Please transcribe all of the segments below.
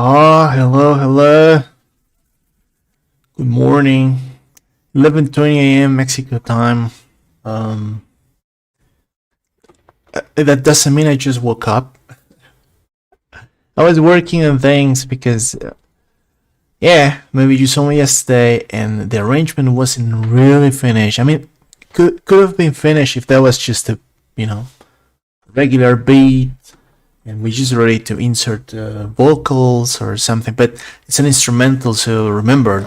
Hello. Good morning. 11:20 a.m. Mexico time. Um, that doesn't mean I just woke up. I was working on things because, maybe you saw me yesterday, and the arrangement wasn't really finished. I mean, could have been finished if that was just a regular beat, and we just ready to insert vocals or something. But it's an instrumental, so remember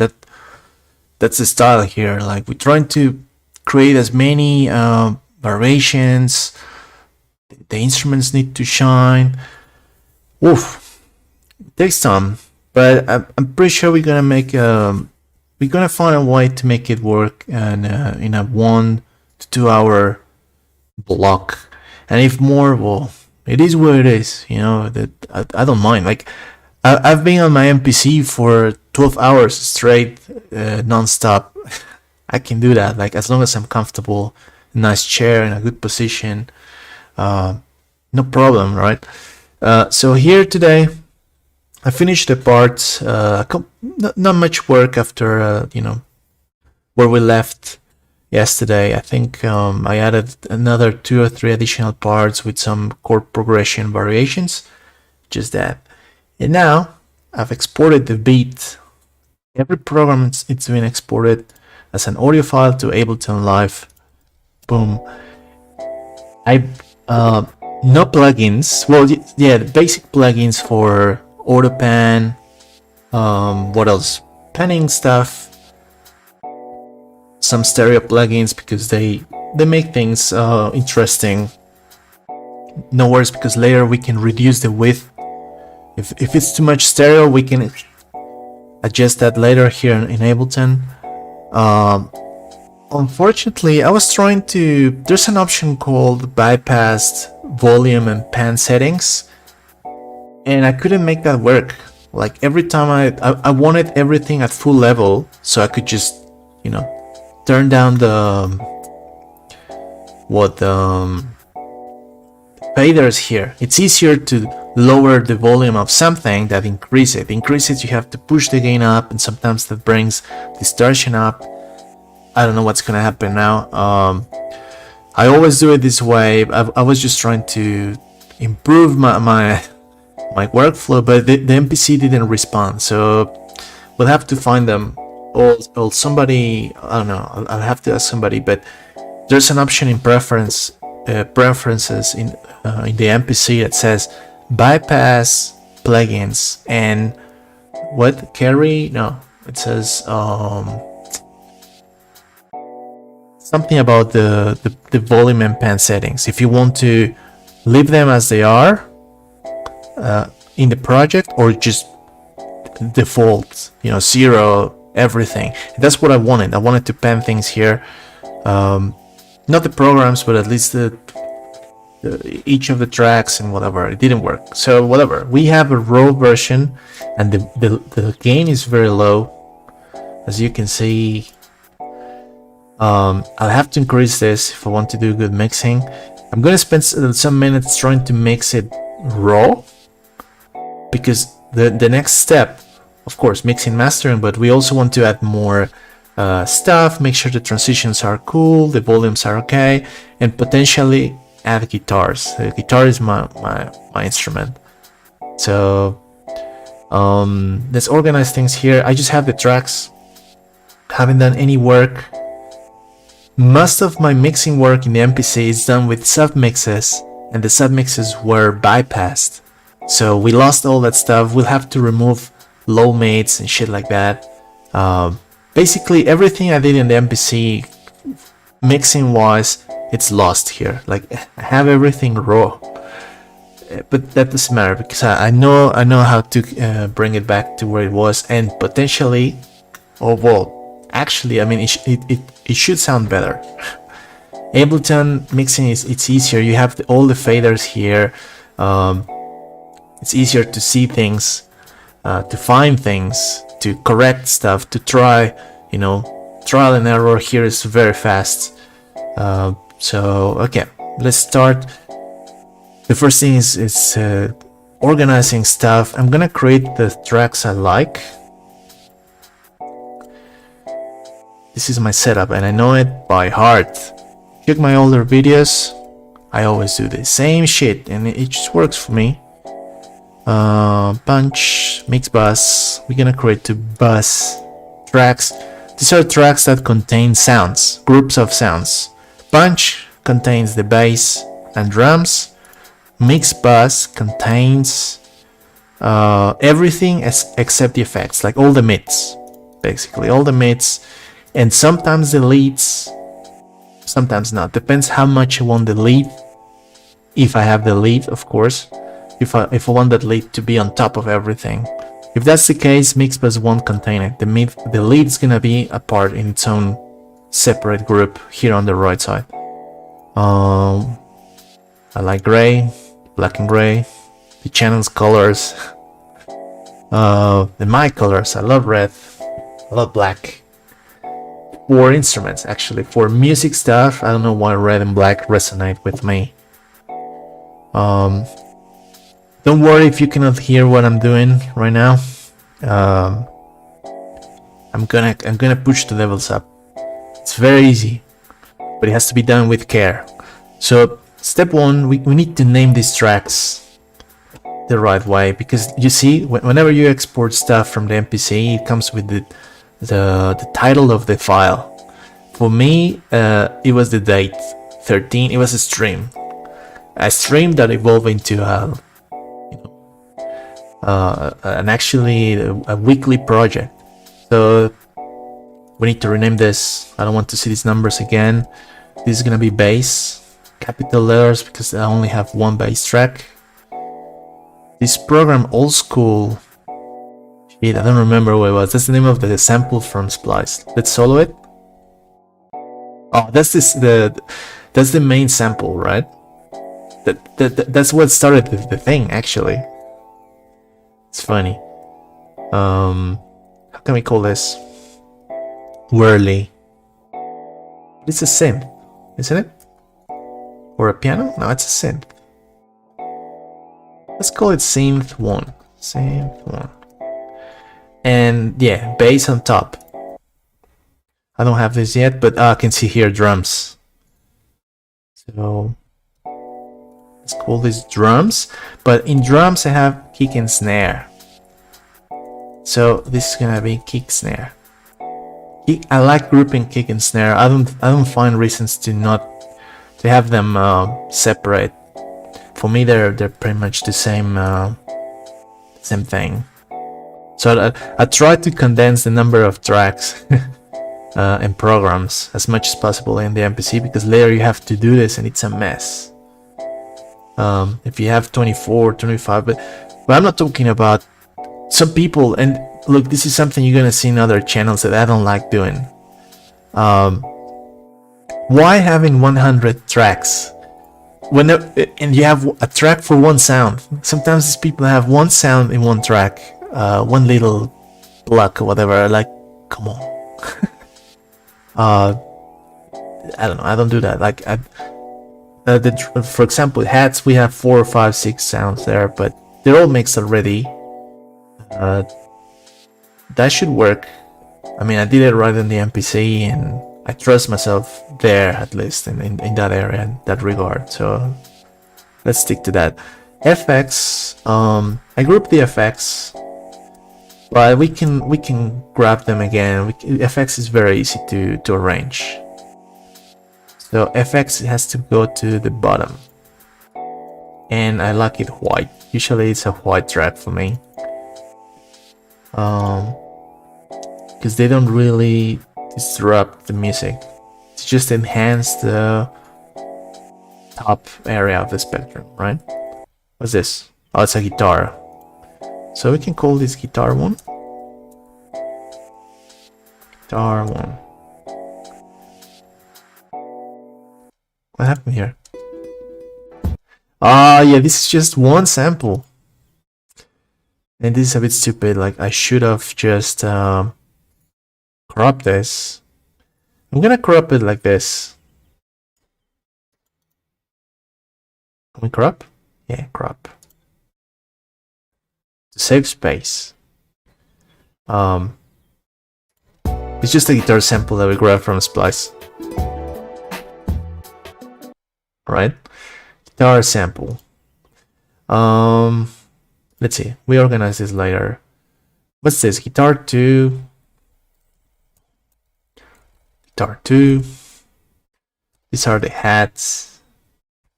that's the style here. Like, we're trying to create as many variations. The instruments need to shine. Oof, it takes time, but I'm pretty sure we're gonna find a way to make it work in a 1 to 2 hour block. And if more, well, it is what it is. That I don't mind. Like, I've been on my MPC for 12 hours straight, non-stop. I can do that, like, as long as I'm comfortable, nice chair in a good position, no problem, right? So here today, I finished the parts. Not much work after where we left yesterday. I think I added another 2 or 3 additional parts with some chord progression variations, just that. And now I've exported the beat. Every program it's been exported as an audio file to Ableton Live. Boom. I no plugins. Well, yeah, the basic plugins for auto pan. What else? Panning stuff. Some stereo plugins because they make things interesting. No worries, because later we can reduce the width. If it's too much stereo, we can adjust that later here in Ableton. Unfortunately, I was trying to. There's an option called bypass volume and pan settings, and I couldn't make that work. Like, every time I wanted everything at full level, so I could just turn down the faders here. It's easier to lower the volume of something than increase it. Increase it, you have to push the gain up, and sometimes that brings distortion up. I don't know what's gonna happen now. I always do it this way. I was just trying to improve my workflow, but the MPC didn't respond, so we'll have to find them. Or somebody, I don't know, I'll have to ask somebody, but there's an option in preferences in the MPC that says bypass plugins, and what carry? No, it says something about the volume and pan settings. If you want to leave them as they are in the project, or just default, 0, everything. That's what I wanted. I wanted to pan things here, not the programs, but at least each of the tracks and whatever. It didn't work, so whatever. We have a raw version, and the gain is very low, as you can see. I'll have to increase this if I want to do good mixing. I'm gonna spend some minutes trying to mix it raw, because the next step, of course, mixing, mastering, but we also want to add more stuff, make sure the transitions are cool, the volumes are okay, and potentially add guitars. The guitar is my instrument. So let's organize things here. I just have the tracks. Haven't done any work. Most of my mixing work in the MPC is done with submixes, and the submixes were bypassed. So we lost all that stuff. We'll have to remove low mates and shit like that. Basically everything I did in the MPC mixing wise, it's lost here. Like, I have everything raw, but that doesn't matter, because I know how to bring it back to where it was, and potentially, actually, I mean, it should sound better. Ableton mixing it's easier. You have all the faders here. It's easier to see things, to find things, to correct stuff, to try. Trial and error here is very fast. So okay, let's start. The first thing is organizing stuff. I'm gonna create the tracks I like. This is my setup and I know it by heart. Check my older videos. I always do the same shit and it just works for me. Punch, mix bus. We're gonna create 2 bus tracks. These are tracks that contain sounds, groups of sounds. Punch contains the bass and drums. Mix bus contains everything except the effects, like all the mids, basically all the mids, and sometimes the leads, sometimes not. Depends how much I want the lead. If I have the lead, of course. If I want that lead to be on top of everything. If that's the case, mix bus won't contain it. The lead is gonna be a part in its own separate group here on the right side. I like gray, black and gray, the channel's colors, the mic colors. I love red, I love black. For instruments, actually, for music stuff, I don't know why red and black resonate with me. Don't worry if you cannot hear what I'm doing right now. I'm gonna push the levels up. It's very easy, but it has to be done with care. So step 1, we need to name these tracks the right way, because you see, whenever you export stuff from the MPC, it comes with the title of the file. For me, it was the date 13. It was a stream that evolved into a weekly project. So we need to rename this. I don't want to see these numbers again. This is gonna be bass, capital letters, because I only have 1 bass track. This program, Old School, shit, I don't remember what it was. That's the name of the sample from Splice. Let's solo it. Oh, that's the main sample, right? That's what started the thing, actually. It's funny. How can we call this? Whirly. It's a synth, isn't it? Or a piano? No, it's a synth. Let's call it synth 1. Synth 1. And yeah, bass on top. I don't have this yet, but I can see here drums. So let's call this drums. But in drums I have kick and snare. So this is gonna be kick snare. I like grouping kick and snare. I don't find reasons to have them separate. For me, they're pretty much the same thing. So I try to condense the number of tracks and programs as much as possible in the MPC, because later you have to do this and it's a mess. If you have 24, 25, but I'm not talking about some people, and look, this is something you're gonna see in other channels that I don't like doing. Why having 100 tracks and you have a track for 1 sound? Sometimes these people have 1 sound in 1 track, 1 little block or whatever. Like, come on. I don't know. I don't do that. Like, for example, hats, we have 4, 5, 6 sounds there, but they're all mixed already. That should work. I mean, I did it right in the MPC, and I trust myself there, at least in that area, in that regard. So let's stick to that. FX, I grouped the FX, but we can grab them again. FX is very easy to arrange. So FX has to go to the bottom, and I like it white. Usually it's a white track for me, because they don't really disrupt the music. It's just enhance the top area of the spectrum, right? What's this? Oh, it's a guitar. So we can call this guitar 1. Guitar 1. What happened here? Ah, yeah, this is just 1 sample. And this is a bit stupid. Like, I should have just crop this. I'm gonna crop it like this. Can we crop? Yeah, crop. save space. It's just a guitar sample that we grabbed from Splice. Right? Guitar sample. Let's see. We organize this later. What's this? Guitar 2. Guitar 2. These are the hats.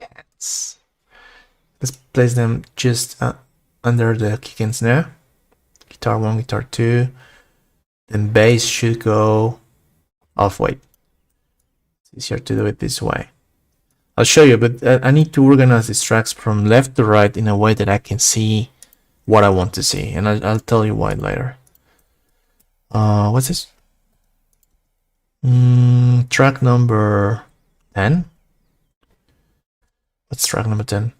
Let's place them just under the kick and snare. Guitar 1, guitar 2. Then bass should go off. Wait. It's easier to do it this way. I'll show you, but I need to organize these tracks from left to right in a way that I can see what I want to see, and I'll tell you why later. What's this? Track number 10. What's track number 10?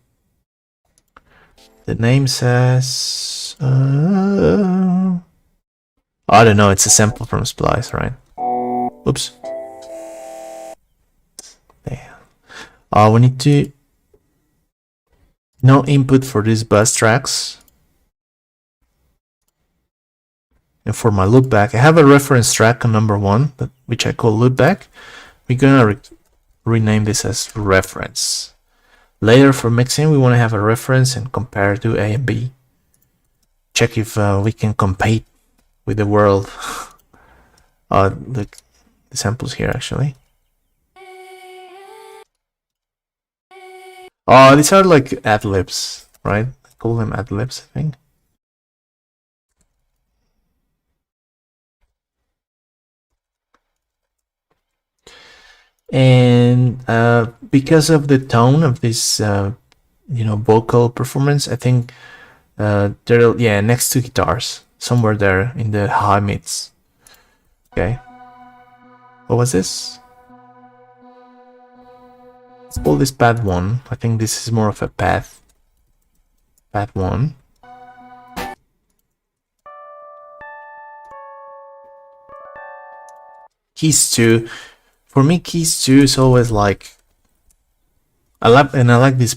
The name says I don't know, it's a sample from Splice, right? Oops. Damn. We need to no input for these bus tracks. And for my loopback, I have a reference track on number 1, which I call loopback. We're gonna rename this as reference. Later for mixing, we want to have a reference and compare to A and B. Check if we can compete with the world. Look, the samples here actually. Oh, these are like ad-libs, right? I call them ad-libs, I think. And because of the tone of this, vocal performance, I think they're next to guitars, somewhere there in the high mids. Okay. What was this? Let's call this pad 1. I think this is more of a path. Pad 1. Keys 2. For me, keys 2 is always like I like this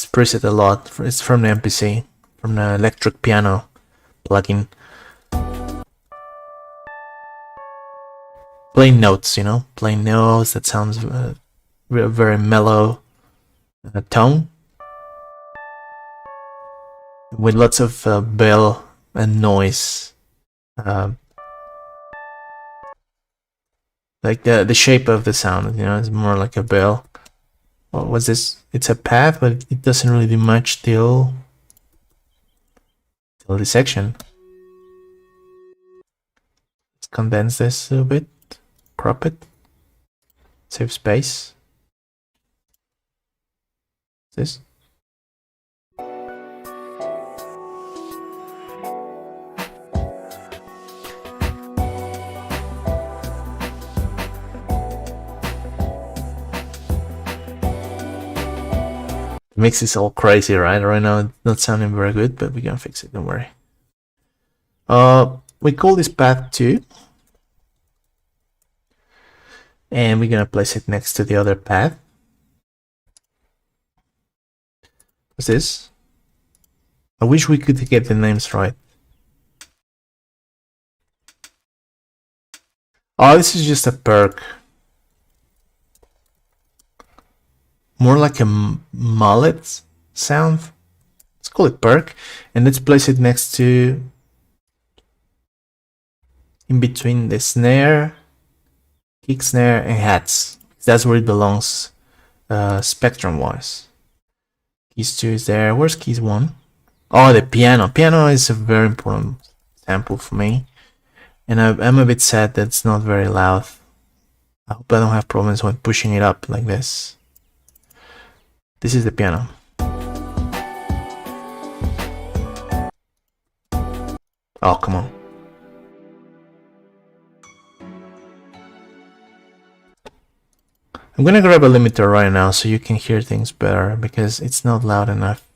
preset a lot. It's from the MPC, from the electric piano plugin. Plain notes, plain notes. That sounds very mellow tone with lots of bell and noise. Like the shape of the sound, is more like a bell. What was this? It's a path, but it doesn't really do much till this section. Let's condense this a little bit, crop it, save space. This. Mix is all crazy, right? Right now it's not sounding very good, but we're gonna fix it, don't worry. We call this path 2. And we're gonna place it next to the other path. What's this? I wish we could get the names right. Oh, this is just a perk. More like a mullet sound. Let's call it perk, and let's place it next to, in between the snare, kick snare, and hats. That's where it belongs, spectrum wise. Keys 2 is there. Where's keys 1? Oh, the piano. Piano is a very important sample for me, and I'm a bit sad that it's not very loud. I hope I don't have problems when pushing it up like this. This is the piano. Oh, come on. I'm gonna grab a limiter right now so you can hear things better because it's not loud enough.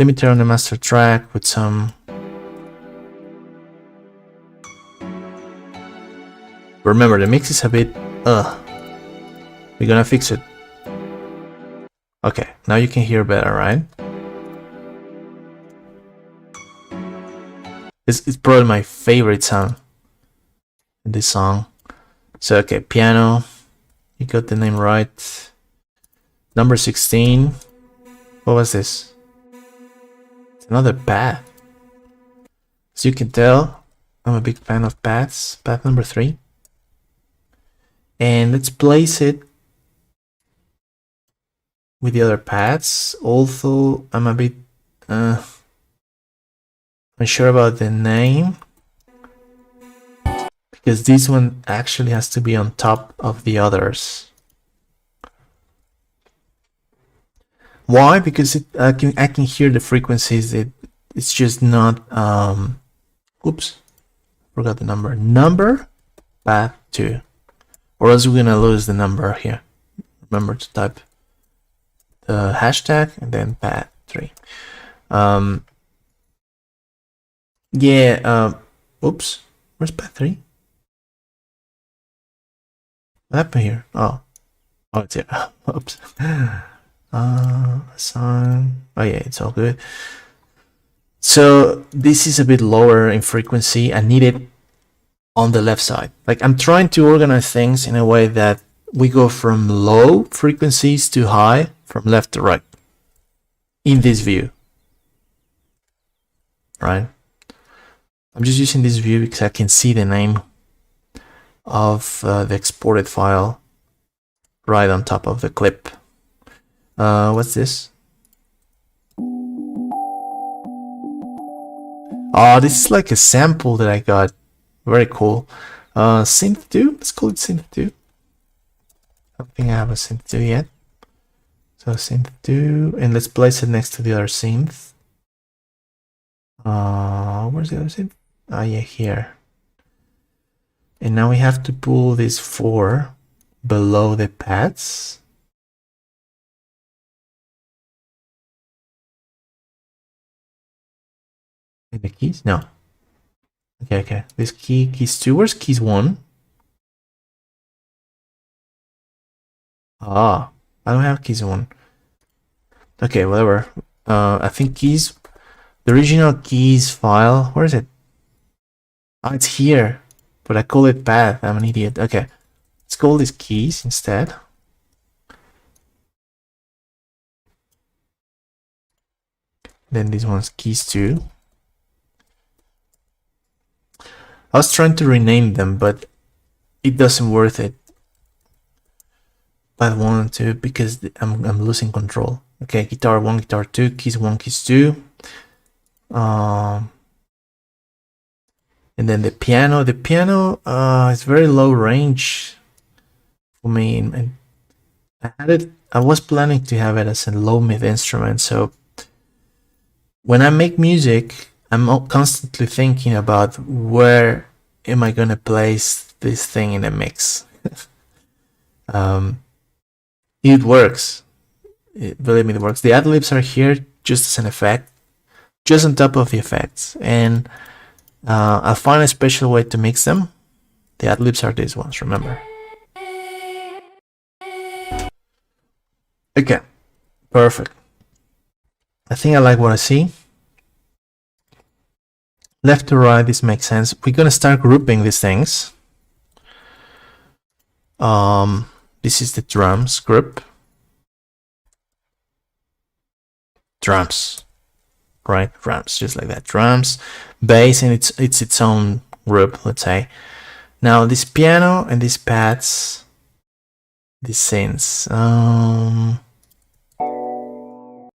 Limiter on the master track with some... Remember, the mix is a bit... We're gonna fix it. Okay, now you can hear better, right? It's probably my favorite sound in this song. So okay, piano. You got the name right. Number 16. What was this? It's another pad. As you can tell, I'm a big fan of pads. Pad number 3. And let's place it with the other pads. Although I'm a bit unsure about the name, because this one actually has to be on top of the others. Why? Because I can hear the frequencies. It's just not oops, forgot the number. Number pad 2, or else we're gonna lose the number here. Remember to type the hashtag and then pad 3. Yeah, oops, where's pad 3? What happened here? Oh, it's here. Oops. Assign. Oh yeah, it's all good. So this is a bit lower in frequency. I need it on the left side. Like, I'm trying to organize things in a way that we go from low frequencies to high, from left to right in this view, right? I'm just using this view because I can see the name of the exported file right on top of the clip. What's this? Oh, this is like a sample that I got. Very cool. Synth 2. Let's call it Synth 2. I don't think I have a Synth 2 yet. So Synth 2, and let's place it next to the other synth. Where's the other synth? Oh yeah, here. And now we have to pull this 4 below the pads. And the keys? No. Okay. This keys 2. Where's keys 1? Ah, I don't have keys 1. Okay, whatever. I think keys, the original keys file, where is it? Oh, it's here, but I call it path. I'm an idiot. Okay, let's call this keys instead. Then this one's keys 2. I was trying to rename them, but it doesn't worth it. Pad 1 and 2, because I'm losing control. Okay, guitar 1, guitar 2, keys 1, keys 2. And then the piano. The piano is very low range for me, and I was planning to have it as a low mid instrument. So when I make music, I'm constantly thinking about where am I gonna place this thing in a mix. It works. Believe me, it works. The ad-libs are here just as an effect, just on top of the effects, and I'll find a special way to mix them. The ad-libs are these ones, remember. Okay, perfect. I think I like what I see. Left to right, this makes sense. We're gonna start grouping these things. This is the drums group. Drums, right? Drums, just like that. Drums, bass, and it's its own group, let's say. Now this piano and these pads, these synths,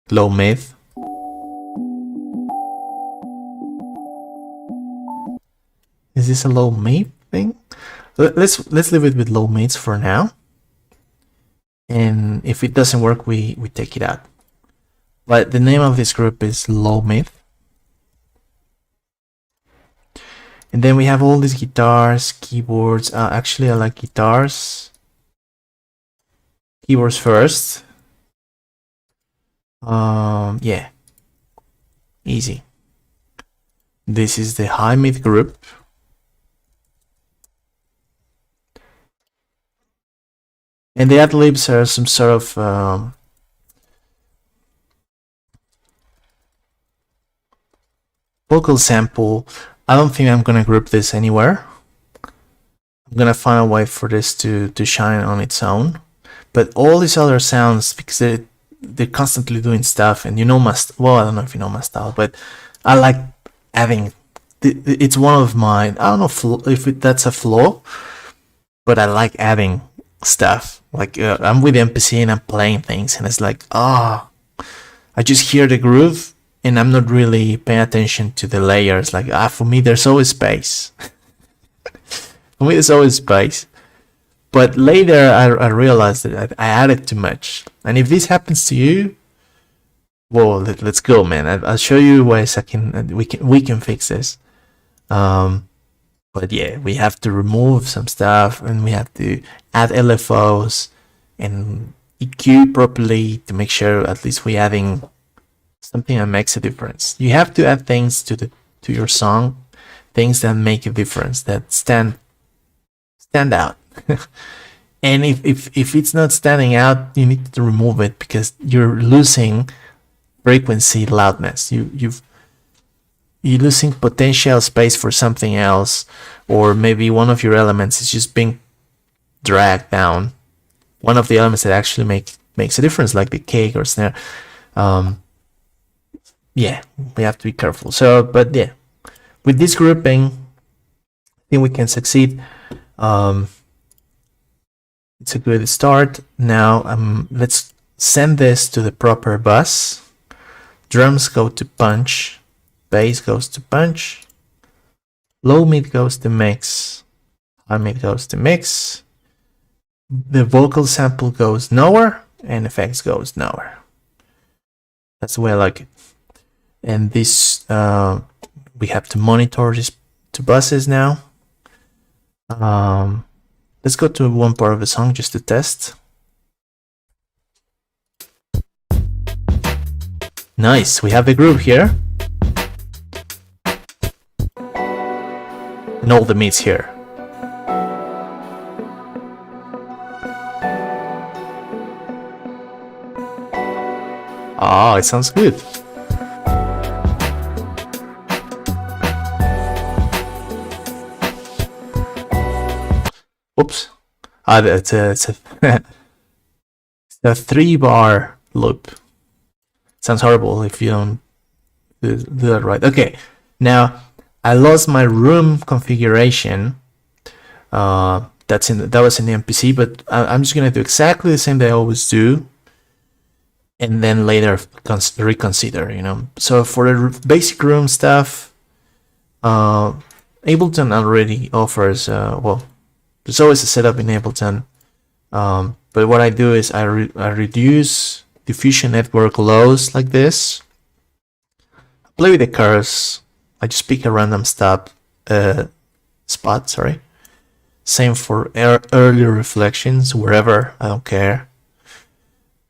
low mid. Is this a low mid thing? Let's leave it with low mids for now. And if it doesn't work, we take it out. But the name of this group is low mid. And then we have all these guitars, keyboards. Actually, I like guitars. Keyboards first. Yeah. Easy. This is the high mid group. And the ad-libs are some sort of vocal sample. I don't think I'm gonna group this anywhere. I'm gonna find a way for this to shine on its own. But all these other sounds, because they're constantly doing stuff, and you know my well, I don't know if you know my style, but I like adding. It's one of my, I don't know if that's a flaw, but I like adding stuff. Like I'm with MPC and I'm playing things, and it's like, I just hear the groove, and I'm not really paying attention to the layers. Like for me, there's always space. For me, there's always space. But later, I realized that I added too much. And if this happens to you, well, let's go, man. I'll show you ways we can fix this. But yeah, we have to remove some stuff, and we have to add LFOs and EQ properly to make sure at least we're adding something that makes a difference. You have to add things to your song, things that make a difference, that stand out. And if it's not standing out, you need to remove it, because you're losing frequency, loudness. You're losing potential space for something else, or maybe one of your elements is just being dragged down. One of the elements that actually makes a difference, like the kick or snare. Yeah, we have to be careful. So, but yeah, with this grouping, I think we can succeed. It's a good start. Now let's send this to the proper bus. Drums go to punch, bass goes to punch, low mid goes to mix, high mid goes to mix, the vocal sample goes nowhere, and effects goes nowhere. That's the way I like it. And this we have to monitor these two buses now. Let's go to one part of the song just to test. Nice, we have the groove here. And all the mids here. It sounds good. Oops. It's a 3-bar loop. Sounds horrible if you don't do that right. Okay, now I lost my room configuration. That was in the MPC, but I'm just gonna do exactly the same that I always do, and then later reconsider. So for the basic room stuff, Ableton already offers well. There's always a setup in Ableton, but what I do is I reduce diffusion network lows like this. I play with the curves. I just pick a random spot. Sorry. Same for early reflections, wherever, I don't care.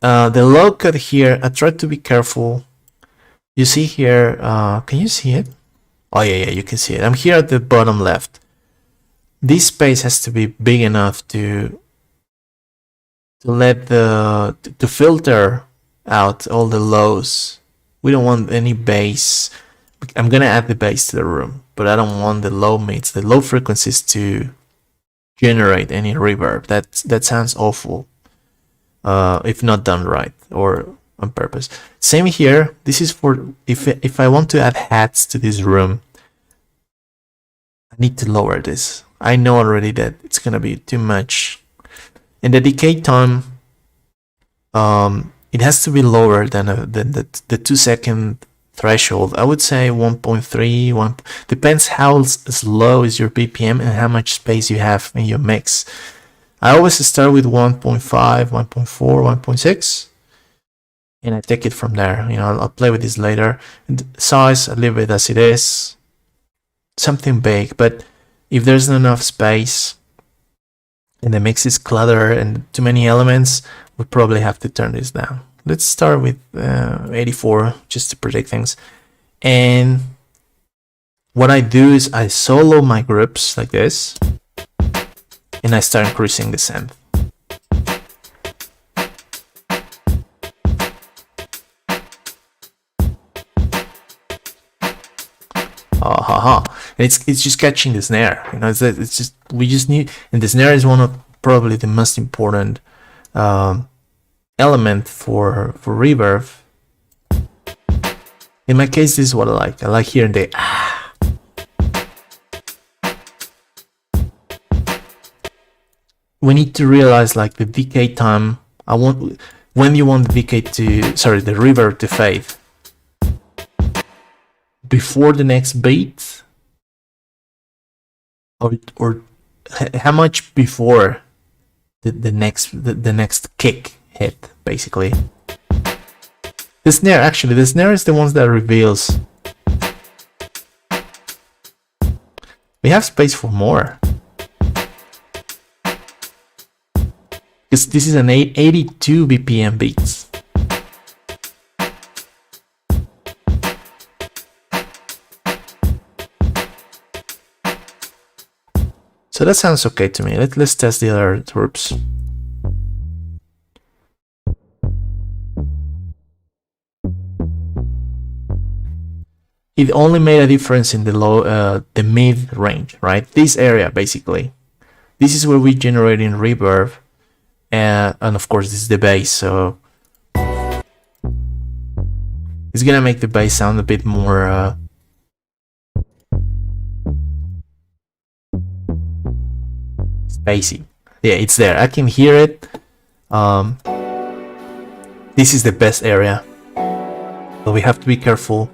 The low cut here, I try to be careful. You see here, can you see it? Oh yeah, you can see it. I'm here at the bottom left. This space has to be big enough to let to filter out all the lows. We don't want any bass. I'm gonna add the bass to the room, but I don't want the low mids, the low frequencies to generate any reverb. That sounds awful if not done right or on purpose. Same here. This is for if I want to add hats to this room, I need to lower this. I know already that it's gonna be too much. And the decay time, it has to be lower than the 2-second threshold. I would say 1.3, 1 depends how slow is your BPM and how much space you have in your mix. I always start with 1.5, 1.4, 1.6, and I take it from there. I'll play with this later. And size, I leave it as it is. Something big, but if there's not enough space and the mix is cluttered and too many elements, we probably have to turn this down. Let's start with 84 just to predict things. And what I do is I solo my groups like this, and I start increasing the synth. aha, and it's just catching the snare. You know, it's just we just need, and the snare is one of probably the most important element for reverb. In my case, this is what I like. I like hearing the ah. We need to realize like the decay time. When you want the decay the reverb to fade. Before the next beat, or how much before the next kick hit, basically. The snare is the one that reveals. We have space for more. Because this is an 82 BPM beats. So that sounds okay to me. Let's test the other twerps. It only made a difference in the mid range, right? This area, basically. This is where we generate in reverb, and of course this is the bass. So it's gonna make the bass sound a bit more spacey. Yeah, it's there. I can hear it. This is the best area, but we have to be careful.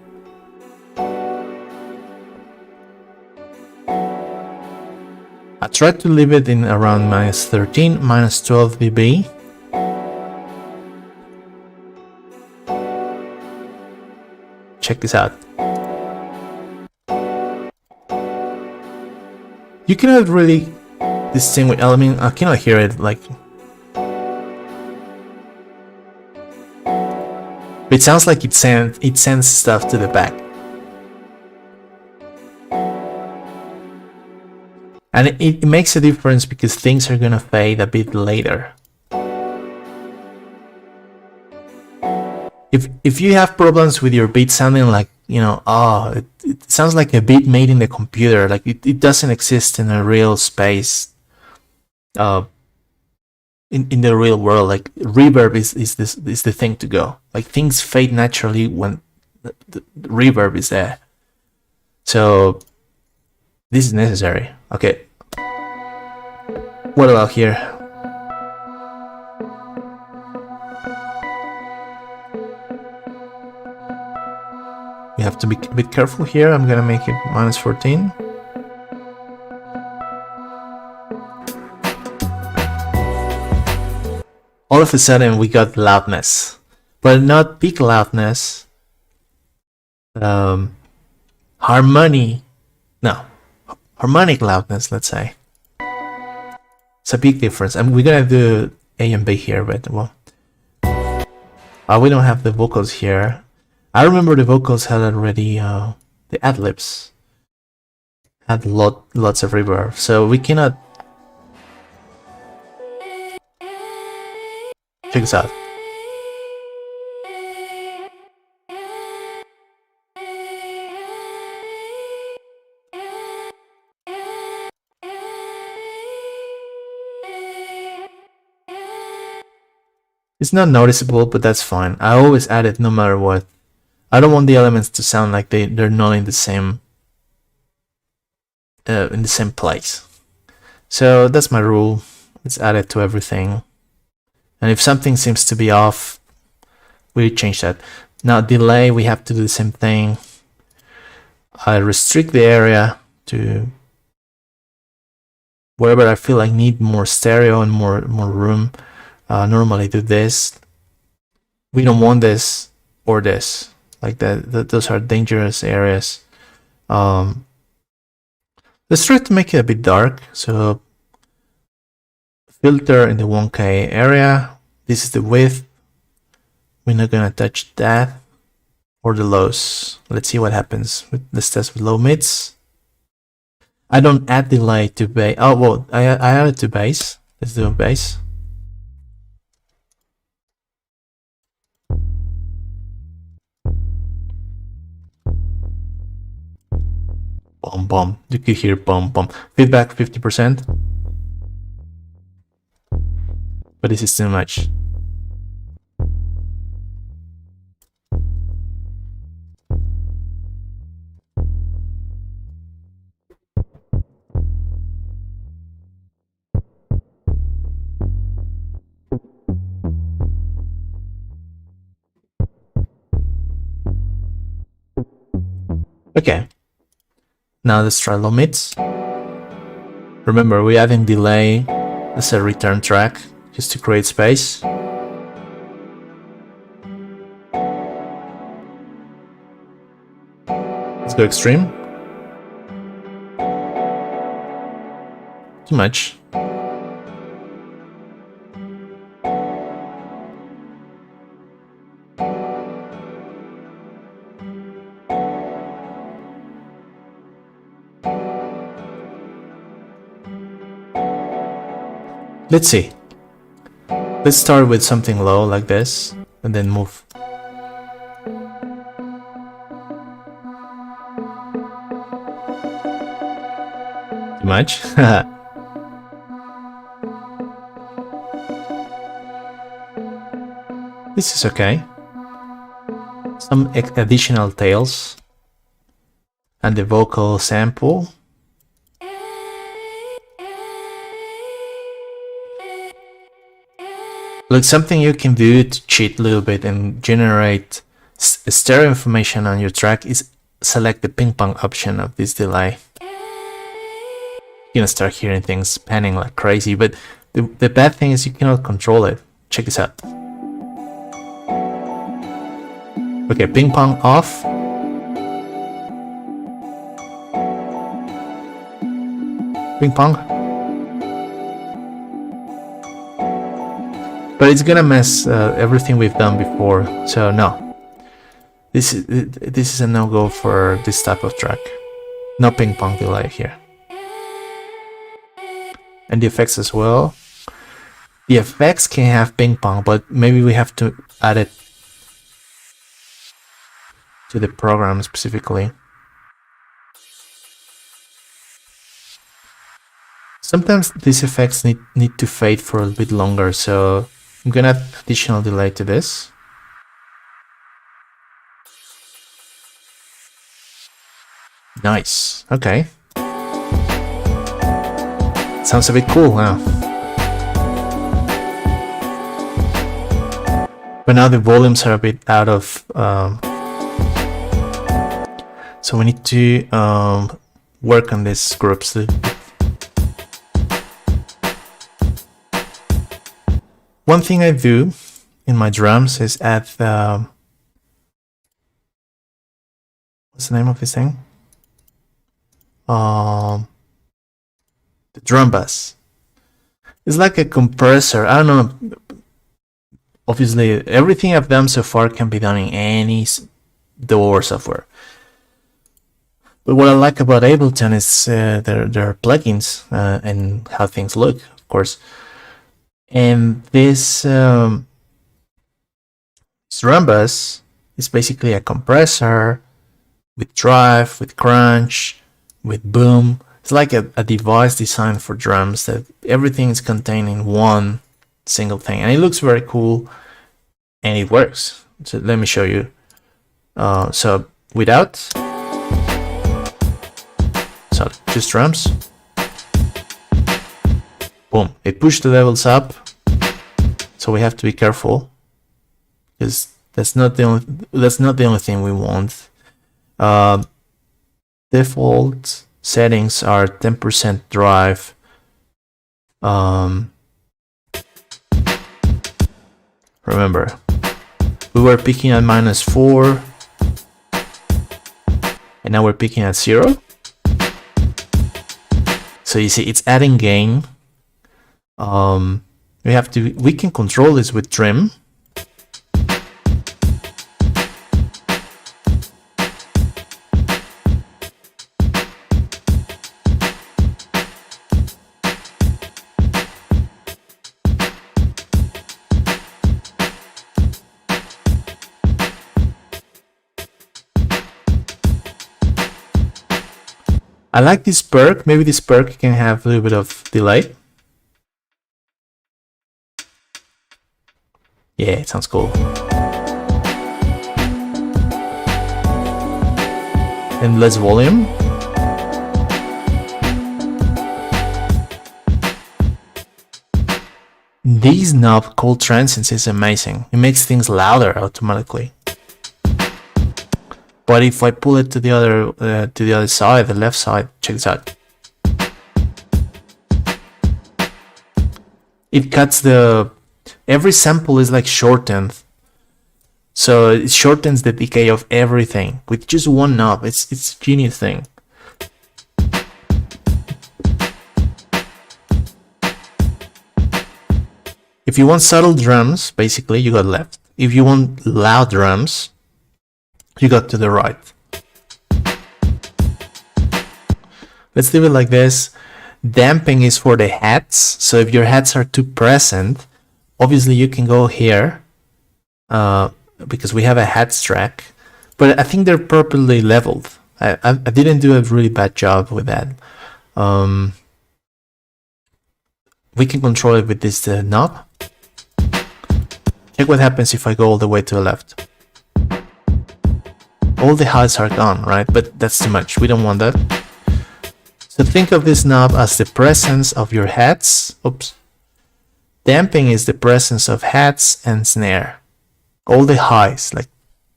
I tried to leave it in around -13, -12 dB. Check this out. You cannot really distinguish. I mean, I cannot hear it like. It sounds like it sends stuff to the back. And it makes a difference because things are gonna fade a bit later. If you have problems with your beat sounding like, you know, it sounds like a beat made in the computer, like it doesn't exist in a real space, in the real world. Like reverb is the thing to go. Like things fade naturally when the reverb is there. So this is necessary. Okay. What about here? We have to be a bit careful here. I'm gonna make it -14. All of a sudden we got loudness, but not peak loudness. Harmonic loudness, let's say. It's a big difference. And we're gonna do A and B here, but well, we don't have the vocals here. I remember the vocals had already the ad-libs had lots of reverb, so we cannot. Check this out. It's not noticeable, but that's fine. I always add it no matter what. I don't want the elements to sound like they're not in the same place. So that's my rule. It's added to everything. And if something seems to be off, we change that. Now delay, we have to do the same thing. I restrict the area to wherever I feel like need more stereo and more room. Normally do this. We don't want this or this. Like that, those are dangerous areas. Let's try to make it a bit dark. So filter in the 1K area. This is the width. We're not gonna touch that or the lows. Let's see what happens. Let's test with low mids. I don't add delay to bass. Oh well, I added to bass. Let's do a bass. Boom, boom. You could hear boom, boom. Feedback 50%. But this is too much. Okay. Now let's try low mids. Remember, we're adding delay as a return track just to create space. Let's go extreme. Too much. Let's see. Let's start with something low like this and then move. Too much? This is okay. Some additional tails and the vocal sample. Look, something you can do to cheat a little bit and generate stereo information on your track is select the ping pong option of this delay. You're gonna start hearing things panning like crazy, but the bad thing is you cannot control it. Check this out. Okay, ping pong off. Ping pong. But it's gonna mess everything we've done before, so no. This is a no-go for this type of track. No ping pong delay here. And the effects as well. The effects can have ping pong, but maybe we have to add it to the program specifically. Sometimes these effects need to fade for a bit longer, so I'm gonna add additional delay to this. Nice. Okay. Sounds a bit cool now. But now the volumes are a bit out of... so we need to work on these groups. One thing I do in my drums is add what's the name of this thing? The drum bus. It's like a compressor. I don't know. Obviously, everything I've done so far can be done in any DAW software. But what I like about Ableton is their plugins and how things look, of course. And this drum bus is basically a compressor with drive, with crunch, with boom. It's like a device designed for drums that everything is contained in one single thing. And it looks very cool and it works. So let me show you. So without, so just drums. Boom, it pushed the levels up, so we have to be careful because that's not the only thing we want. Default settings are 10% drive. Remember, we were picking at -4, and now we're picking at 0. So you see, it's adding gain. We can control this with trim. I like this perk. Maybe this perk can have a little bit of delay. Yeah, it sounds cool. And less volume. This knob called Transience is amazing. It makes things louder automatically. But if I pull it to the other side, the left side, check this out. It cuts every sample is like shortened. So it shortens the decay of everything with just one knob. It's a genius thing. If you want subtle drums, basically you got left. If you want loud drums, you got to the right. Let's do it like this. Damping is for the hats. So if your hats are too present, obviously you can go here because we have a hats track, but I think they're properly leveled. I didn't do a really bad job with that. We can control it with this knob. Check what happens if I go all the way to the left. All the highs are gone, right? But that's too much. We don't want that. So think of this knob as the presence of your hats. Oops. Damping is the presence of hats and snare. All the highs, like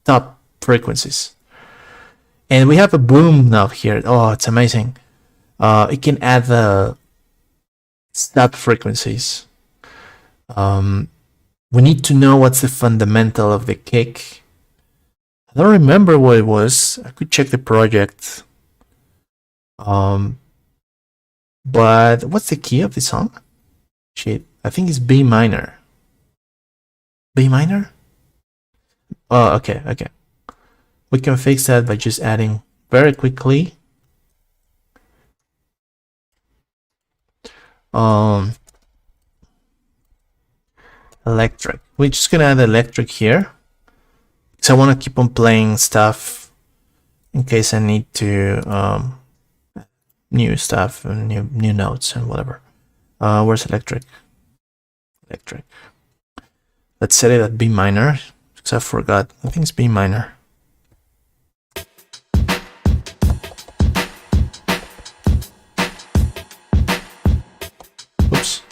top frequencies. And we have a boom knob here. Oh, it's amazing. It can add the stop frequencies. We need to know what's the fundamental of the kick. I don't remember what it was. I could check the project. But what's the key of the song? Shit, I think it's B minor. B minor? Oh, okay. We can fix that by just adding very quickly. Electric. We're just gonna add electric here. So I want to keep on playing stuff in case I need to new stuff and new notes and whatever. Where's electric? Electric. Let's set it at B minor because I forgot. I think it's B minor. Oops.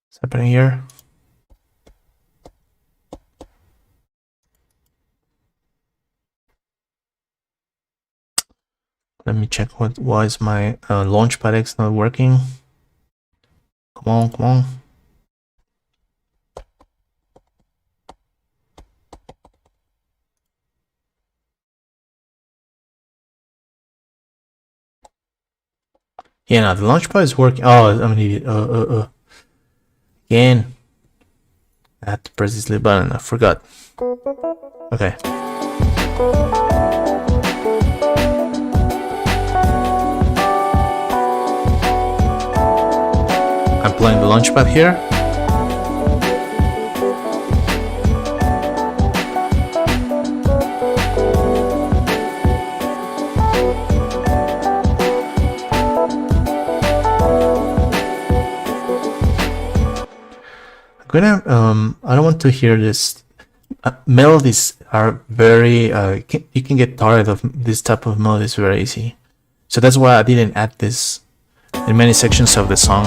What's happening here? Let me check why is my Launchpad X not working. Come on. Yeah, now the Launchpad is working. Oh, I'm an idiot. Again. I had to press this little button. I forgot. Okay. I'm playing the Launchpad here. I don't want to hear this. Melodies are very, you can get tired of this type of melodies very easy. So that's why I didn't add this in many sections of the song.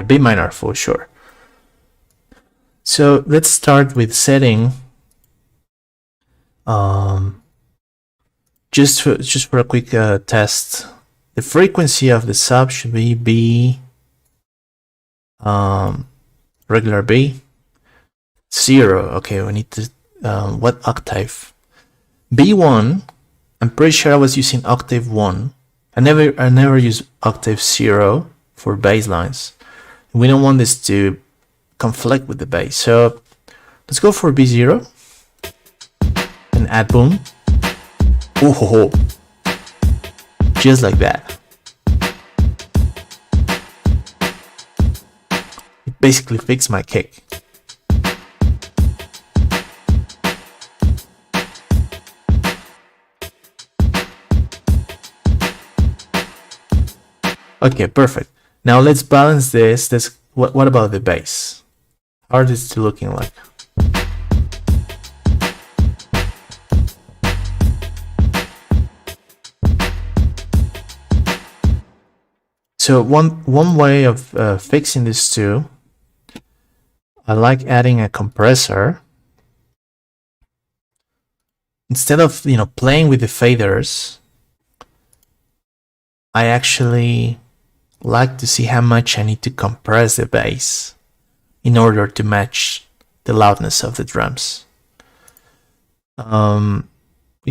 B minor for sure. So let's start with setting. Just for a quick test, the frequency of the sub should be B, regular B, 0. Okay, we need to what octave? B1. I'm pretty sure I was using octave 1. I never use octave 0. for bass lines. We don't want this to conflict with the bass. So let's go for B0 and add boom. Oh ho ho. Just like that. It basically fixed my kick. Okay, perfect. Now let's balance this. What about the bass? How are these two looking like? So one way of fixing this too, I like adding a compressor. Instead of playing with the faders, I actually like to see how much I need to compress the bass in order to match the loudness of the drums. We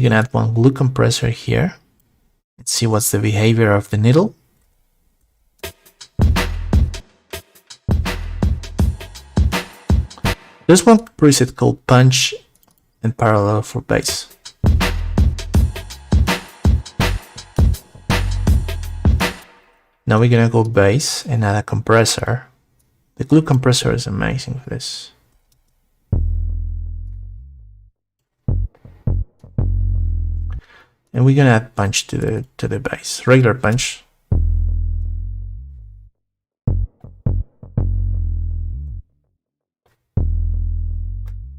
can add one glue compressor here. Let's see what's the behavior of the needle. There's one preset called punch and parallel for bass. Now we're gonna go bass and add a compressor. The glue compressor is amazing for this. And we're gonna add punch to the bass, regular punch.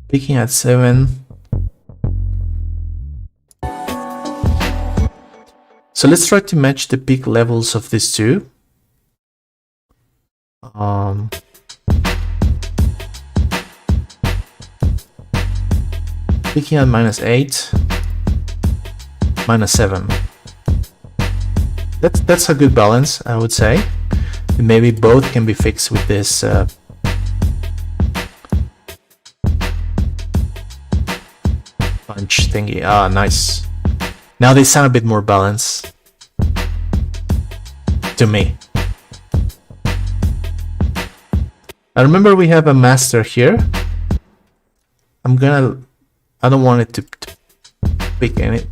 Picking at 7. So let's try to match the peak levels of these two. Picking at -8, -7. That's a good balance, I would say. Maybe both can be fixed with this punch thingy. Ah, nice. Now they sound a bit more balanced to me. I remember we have a master here. I don't want it to pick any.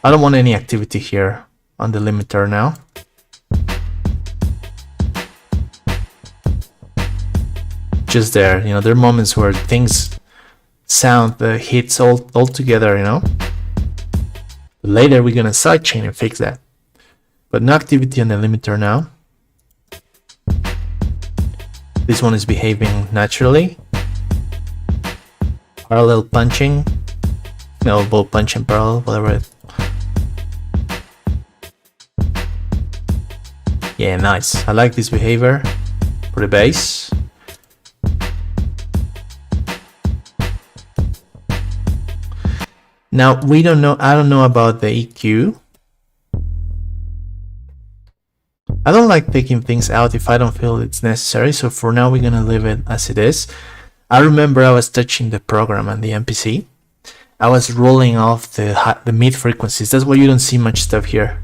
I don't want any activity here on the limiter now. Just there, there are moments where things sound the hits all together, Later we're gonna sidechain and fix that. But no activity on the limiter now. This one is behaving naturally. Parallel punching. No, both punch and parallel, whatever. Yeah, nice. I like this behavior for the bass. Now I don't know about the EQ. I don't like taking things out if I don't feel it's necessary, so for now we're gonna leave it as it is. I remember I was touching the program and the MPC. I was rolling off the mid frequencies. That's why you don't see much stuff here.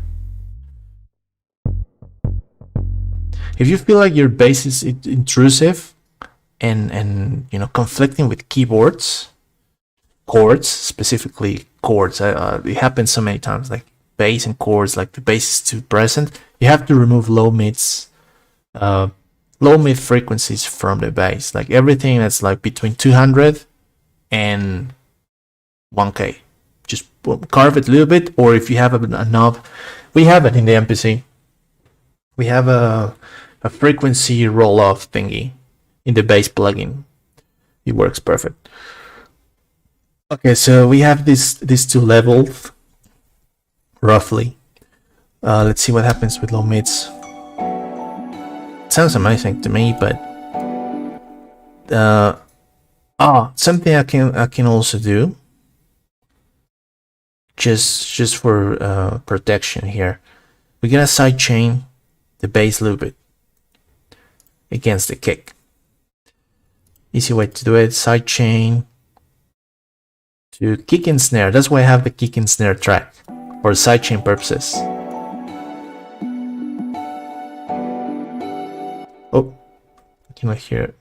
If you feel like your bass is intrusive and conflicting with keyboards, chords, specifically chords, it happens so many times, like bass and chords, like the bass is too present, you have to remove low mid frequencies from the bass, like everything that's like between 200 and 1K. Just carve it a little bit, or if you have a knob, we have it in the MPC. We have a frequency roll off thingy in the bass plugin. It works perfect. Okay, so we have these two levels roughly. Let's see what happens with low mids. It sounds amazing to me, but something I can also do just for protection here. We're gonna sidechain the bass a little bit against the kick. Easy way to do it, sidechain to kick and snare. That's why I have the kick and snare track for sidechain purposes. cannot hear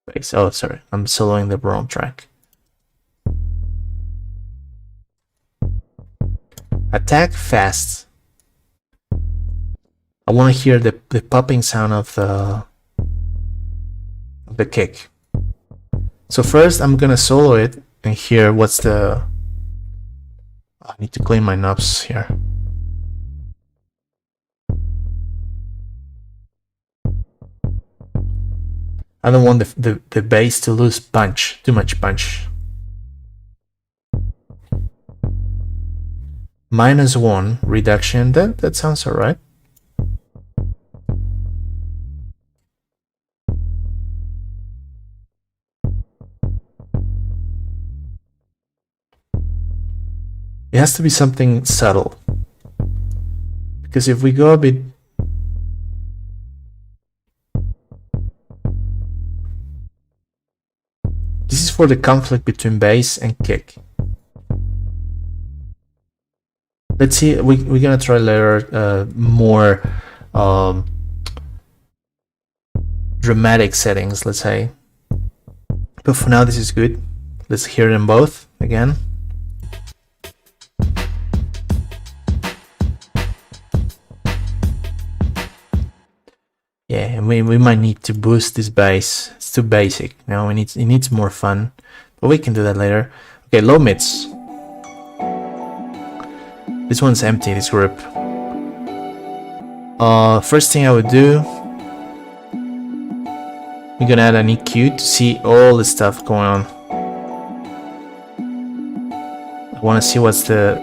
bass. Oh, sorry, I'm soloing the wrong track. Attack fast. I want to hear the popping sound of the kick. So first I'm gonna solo it and hear what's the... I need to clean my knobs here. I don't want the bass to lose punch, too much punch. -1 reduction, that sounds alright. It has to be something subtle, because if we go a bit... This is for the conflict between bass and kick. Let's see, we're gonna try later more dramatic settings, let's say. But for now, this is good. Let's hear them both again. Yeah, and we might need to boost this bass. It's too basic. Now it needs more fun, but we can do that later. Okay, low mids. This one's empty, this group. First thing I would do, we're gonna add an EQ to see all the stuff going on. I want to see what's the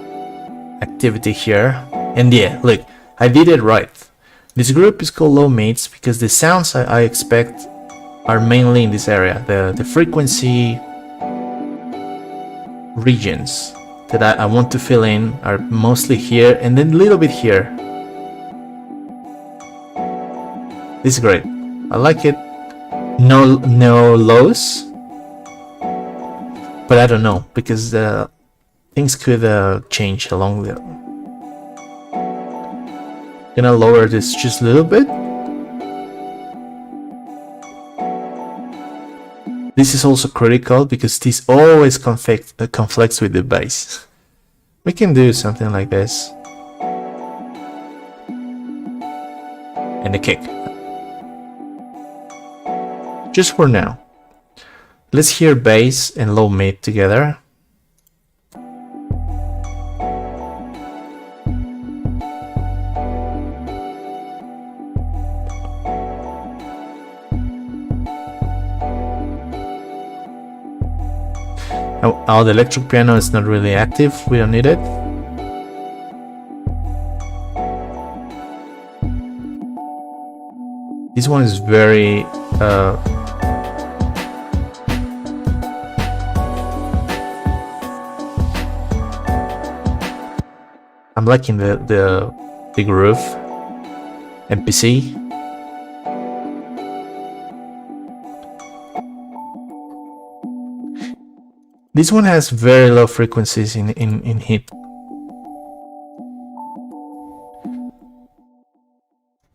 activity here. And yeah, look, I did it right. This group is called low mids because the sounds I expect are mainly in this area. The frequency regions that I want to fill in are mostly here and then a little bit here. This is great. I like it. No lows, but I don't know because things could change along the... Gonna lower this just a little bit. This is also critical because this always conflicts with the bass. We can do something like this. And the kick. Just for now. Let's hear bass and low mid together. Oh, the electric piano is not really active, we don't need it. This one is very I'm liking the groove. MPC. This one has very low frequencies in hit.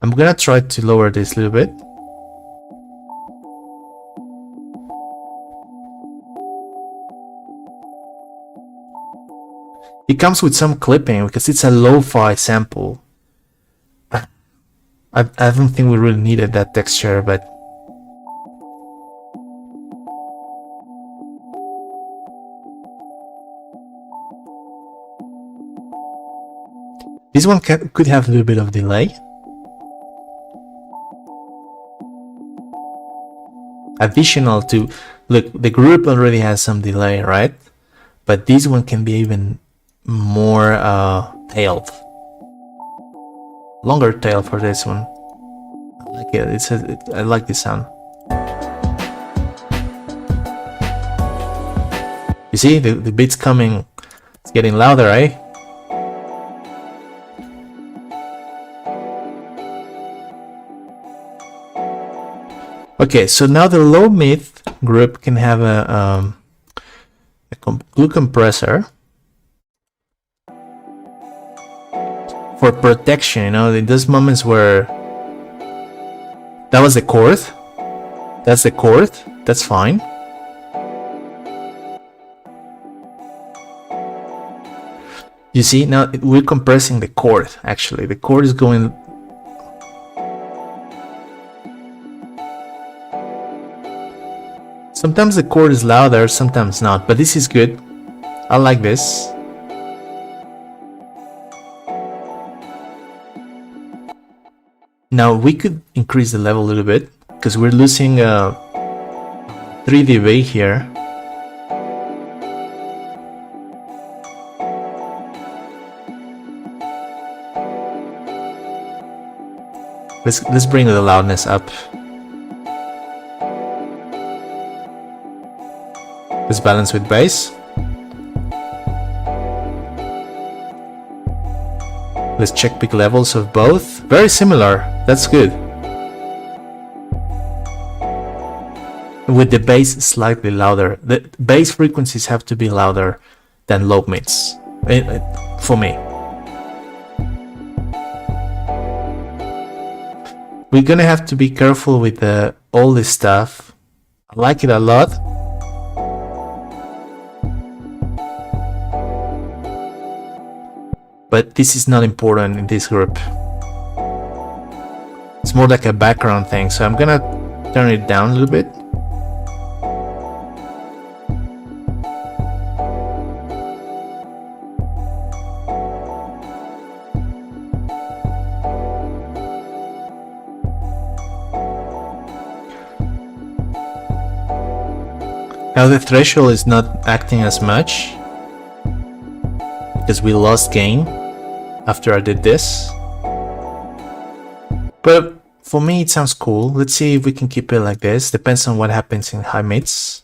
I'm gonna try to lower this a little bit. It comes with some clipping because it's a lo-fi sample. I don't think we really needed that texture, but this one could have a little bit of delay. Additional to, look, the group already has some delay, right? But this one can be even more tailed. Longer tail for this one. I like it. I like this sound. You see, the beat's coming. It's getting louder, eh? Okay, so now the low mid group can have a glue compressor for protection. You know, in those moments where that was the chord, That's the chord. That's fine. You see, now we're compressing the chord. Actually, the chord is going. Sometimes the chord is louder, sometimes not, but this is good. I like this. Now we could increase the level a little bit because we're losing 3 dB here. Let's bring the loudness up. Let's balance with bass. Let's check peak levels of both. Very similar. That's good. With the bass slightly louder. The bass frequencies have to be louder than low mids for me. We're gonna have to be careful with all this stuff. I like it a lot. But this is not important in this group. It's more like a background thing, so I'm gonna turn it down a little bit. Now the threshold is not acting as much because we lost gain after I did this, but for me it sounds cool. Let's see if we can keep it like this. Depends on what happens in high mids.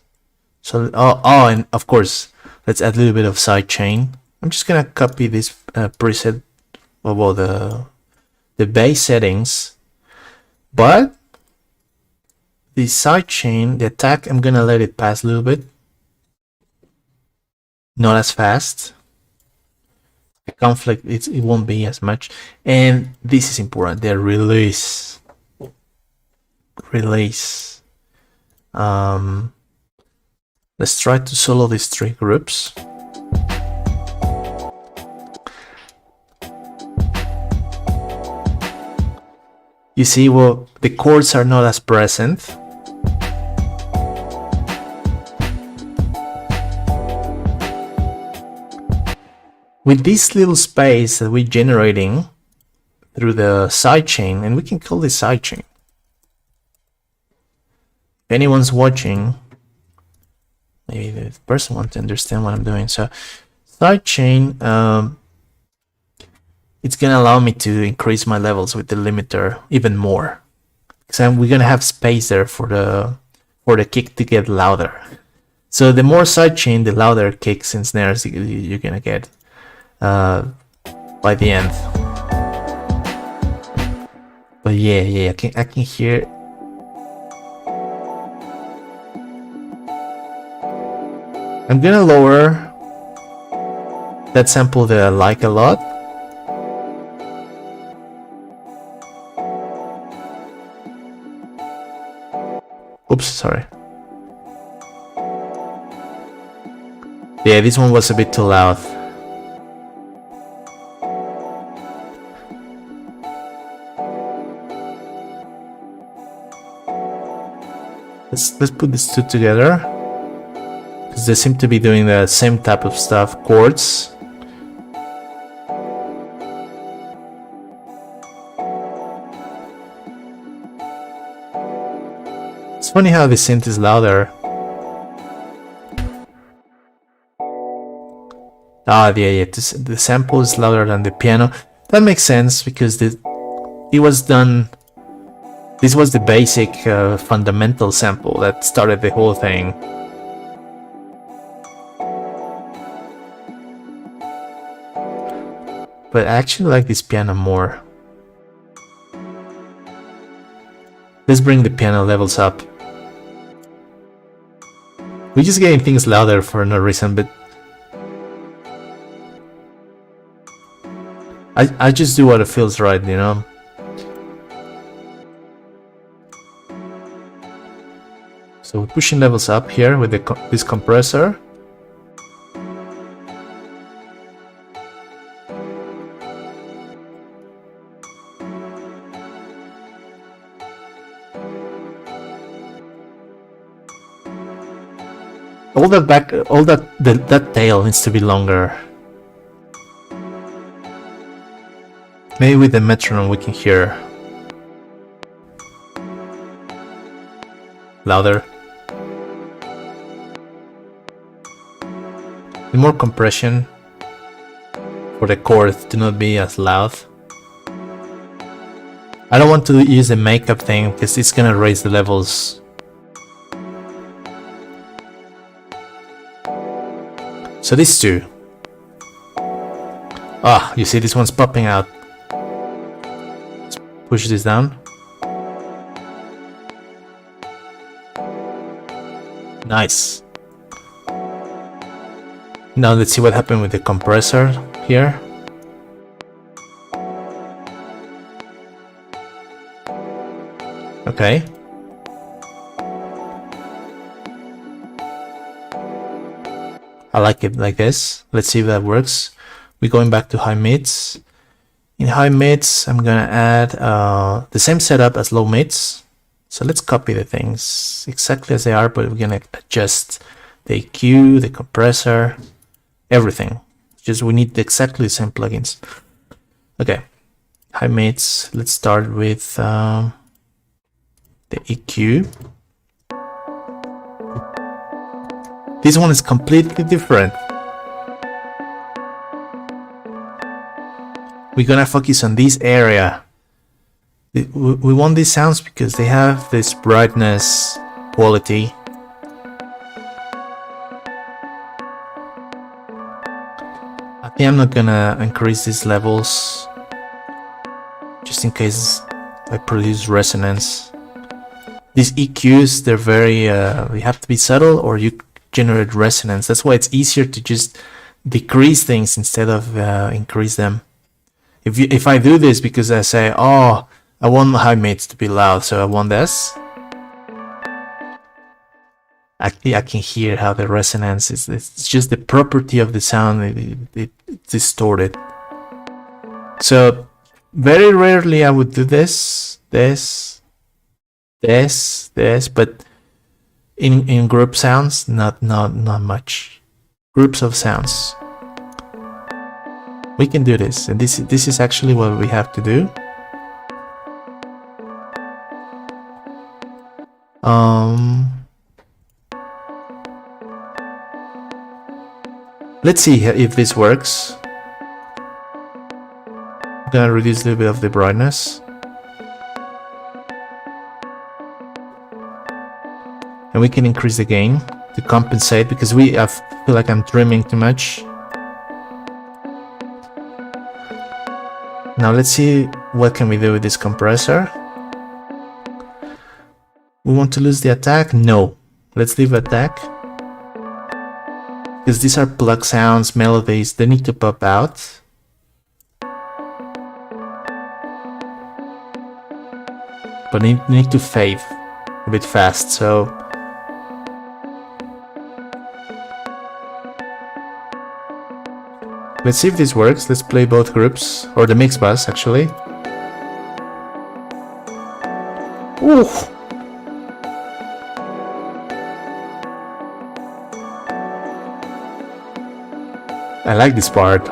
So and of course let's add a little bit of side chain. I'm just gonna copy this preset of all the bass settings, but the side chain, the attack, I'm gonna let it pass a little bit, not as fast. The conflict, it won't be as much. And this is important, the release. Let's try to solo these 3 groups. You see, well, the chords are not as present. With this little space that we're generating through the sidechain, and we can call this sidechain. If anyone's watching, maybe the person wants to understand what I'm doing. So sidechain, it's gonna allow me to increase my levels with the limiter even more. So we're gonna have space there for the kick to get louder. So the more sidechain, the louder kicks and snares you're gonna get by the end. But yeah, I can hear. I'm gonna lower that sample that I like a lot. Oops, sorry. Yeah, this one was a bit too loud. Let's put these 2 together, because they seem to be doing the same type of stuff, chords. It's funny how the synth is louder. Yeah, the sample is louder than the piano. That makes sense because it was done. This was the basic fundamental sample that started the whole thing. But I actually like this piano more. Let's bring the piano levels up. We're just getting things louder for no reason, but I just do what it feels right, you know? So we're pushing levels up here with this compressor. All that tail needs to be longer. Maybe with the metronome we can hear louder. The more compression for the chords to not be as loud. I don't want to use the makeup thing because it's gonna raise the levels. So these two. Ah, you see this one's popping out. Let's push this down. Nice. Now let's see what happened with the compressor here. Okay. I like it like this. Let's see if that works. We're going back to high mids. In high mids, I'm gonna add the same setup as low mids. So let's copy the things exactly as they are, but we're gonna adjust the EQ, the compressor, everything. Just we need exactly the same plugins. Okay, high mids. Let's start with the EQ. This one is completely different. We're gonna focus on this area. We want these sounds because they have this brightness quality. I think I'm not gonna increase these levels just in case I produce resonance. These EQs, they're very, you have to be subtle or you generate resonance. That's why it's easier to just decrease things instead of increase them. If I do this because I say, oh, I want my high mids to be loud, so I want this. I can hear how the resonance is. It's just the property of the sound. It's distorted. So very rarely I would do this, but in group sounds, not much. Groups of sounds. We can do this, and this is actually what we have to do. Let's see if this works. I'm gonna reduce a little bit of the brightness. And we can increase the gain to compensate because I feel like I'm trimming too much. Now let's see what can we do with this compressor. We want to lose the attack? No. Let's leave attack. Because these are plug sounds, melodies, they need to pop out. But they need to fade a bit fast, so let's see if this works. Let's play both groups, or the mix bus actually. Ooh. I like this part.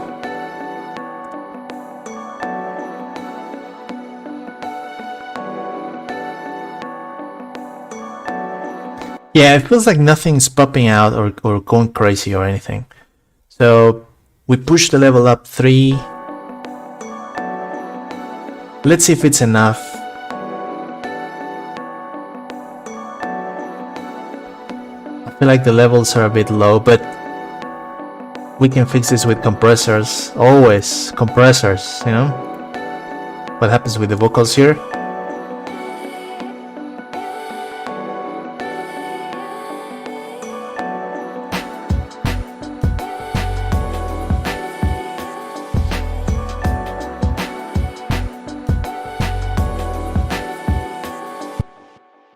Yeah, it feels like nothing's popping out or going crazy or anything. So we push the level up 3. Let's see if it's enough. I feel like the levels are a bit low, but we can fix this with compressors. Always compressors, you know? What happens with the vocals here?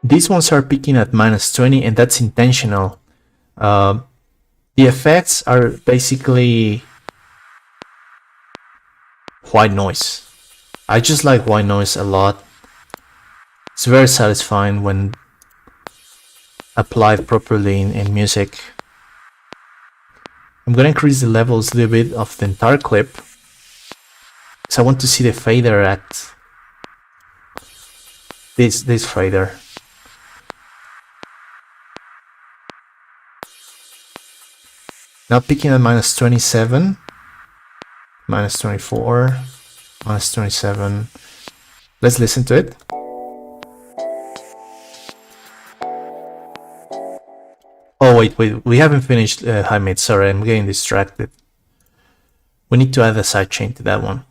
These ones are peaking at -20, and that's intentional. The effects are basically white noise. I just like white noise a lot. It's very satisfying when applied properly in music. I'm gonna increase the levels a little bit of the entire clip, because I want to see the fader at this fader. Now peaking at -27, -24, -27. Let's listen to it. Oh wait, we haven't finished high mid. Sorry, I'm getting distracted. We need to add a sidechain to that one.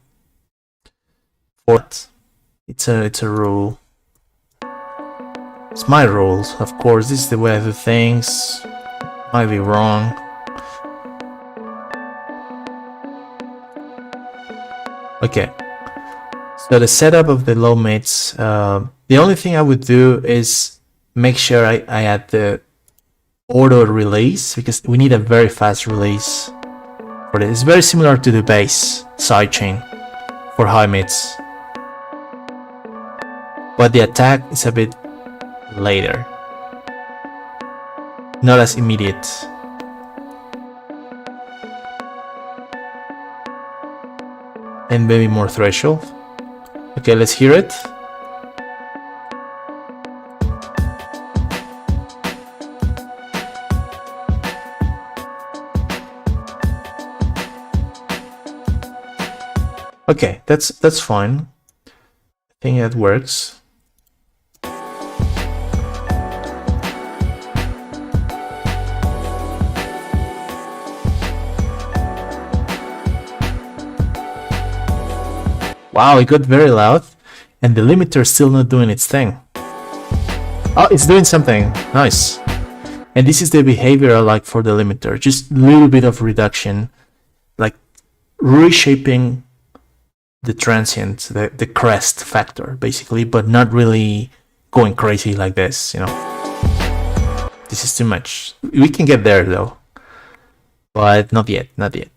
Fourth, it's a rule. It's my rules, of course. This is the way I do things. Might be wrong. Okay. So the setup of the low mids. The only thing I would do is make sure I add the auto release, because we need a very fast release for this. It's very similar to the bass sidechain for high mids, but the attack is a bit later, not as immediate. And maybe more threshold. Okay, let's hear it. Okay, that's fine. I think that works. Wow, it got very loud, and the limiter is still not doing its thing. Oh, it's doing something. Nice. And this is the behavior I like for the limiter. Just a little bit of reduction, like reshaping the transient, the crest factor, basically, but not really going crazy like this, you know. This is too much. We can get there though, but not yet, not yet.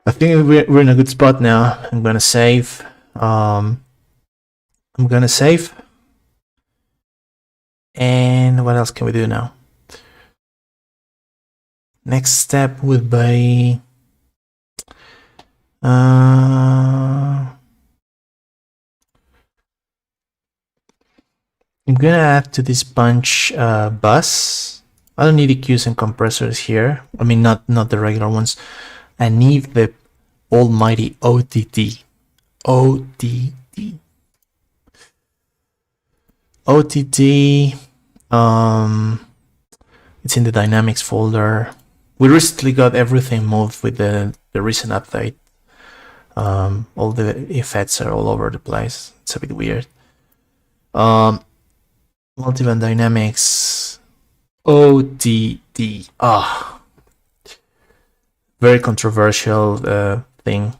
I think we're in a good spot now. I'm gonna save. And what else can we do now? Next step would be I'm gonna add to this bunch bus. I don't need EQs and compressors here. I mean, not the regular ones. I need the almighty OTT. It's in the dynamics folder. We recently got everything moved with the recent update. All the effects are all over the place. It's a bit weird. Multiband dynamics, OTT. Very controversial thing.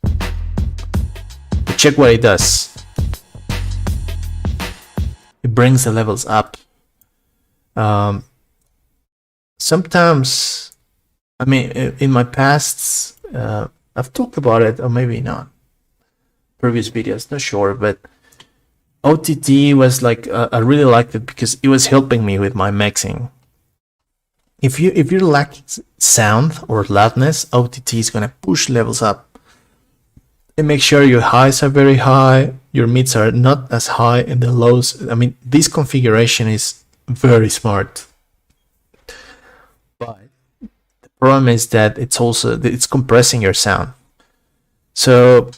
But check what it does. It brings the levels up. Sometimes, I mean, in my past, I've talked about it, or maybe not. Previous videos, not sure, but OTT was like I really liked it because it was helping me with my mixing. If you're lacking sound or loudness, OTT is gonna push levels up and make sure your highs are very high, your mids are not as high, and the lows. I mean, this configuration is very smart. But the problem is that it's compressing your sound. So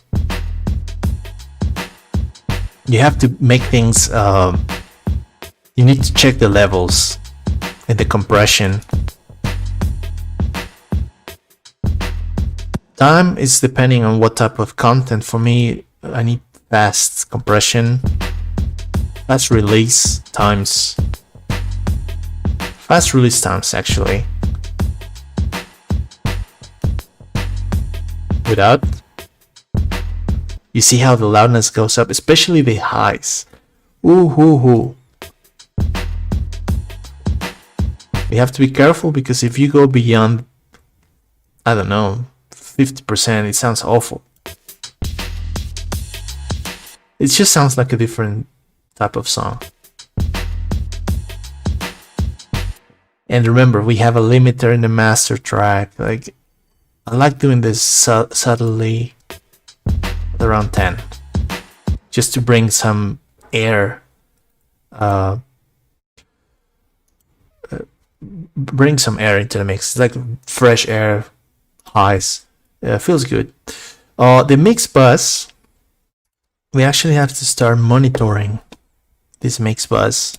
you have to make things. You need to check the levels and the compression. Time is depending on what type of content. For me, I need fast compression, fast release times, actually. without. You see how the loudness goes up, especially the highs. Ooh, hoo, hoo. You have to be careful because if you go beyond, I don't know, 50%, it sounds awful. It just sounds like a different type of song. And remember, we have a limiter in the master track. Like, I like doing this subtly at around 10, just to bring some air, bring some air into the mix. It's like fresh air, highs. Feels good. The mix bus, we actually have to start monitoring this mix bus.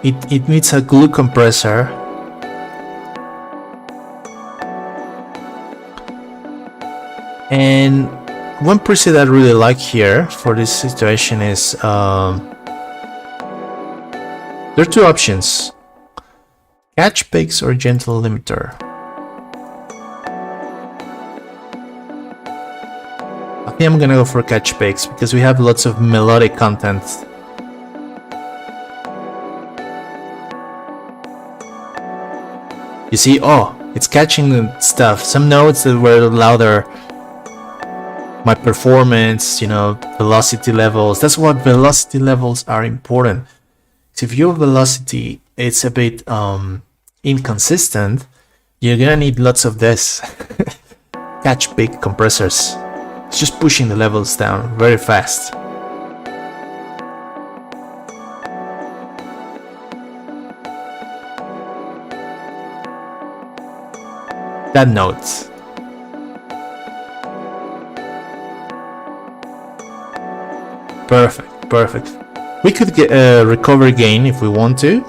It needs a glue compressor. And one preset I really like here for this situation is there are two options: catch picks or gentle limiter. I think I'm gonna go for catch picks because we have lots of melodic content. You see, oh, it's catching the stuff. Some notes that were louder. My performance, you know, velocity levels. That's what velocity levels are important. So if your velocity it's a bit inconsistent, you're gonna need lots of this. Catch big compressors. It's just pushing the levels down very fast. That note. Perfect, perfect. We could get recover gain if we want to,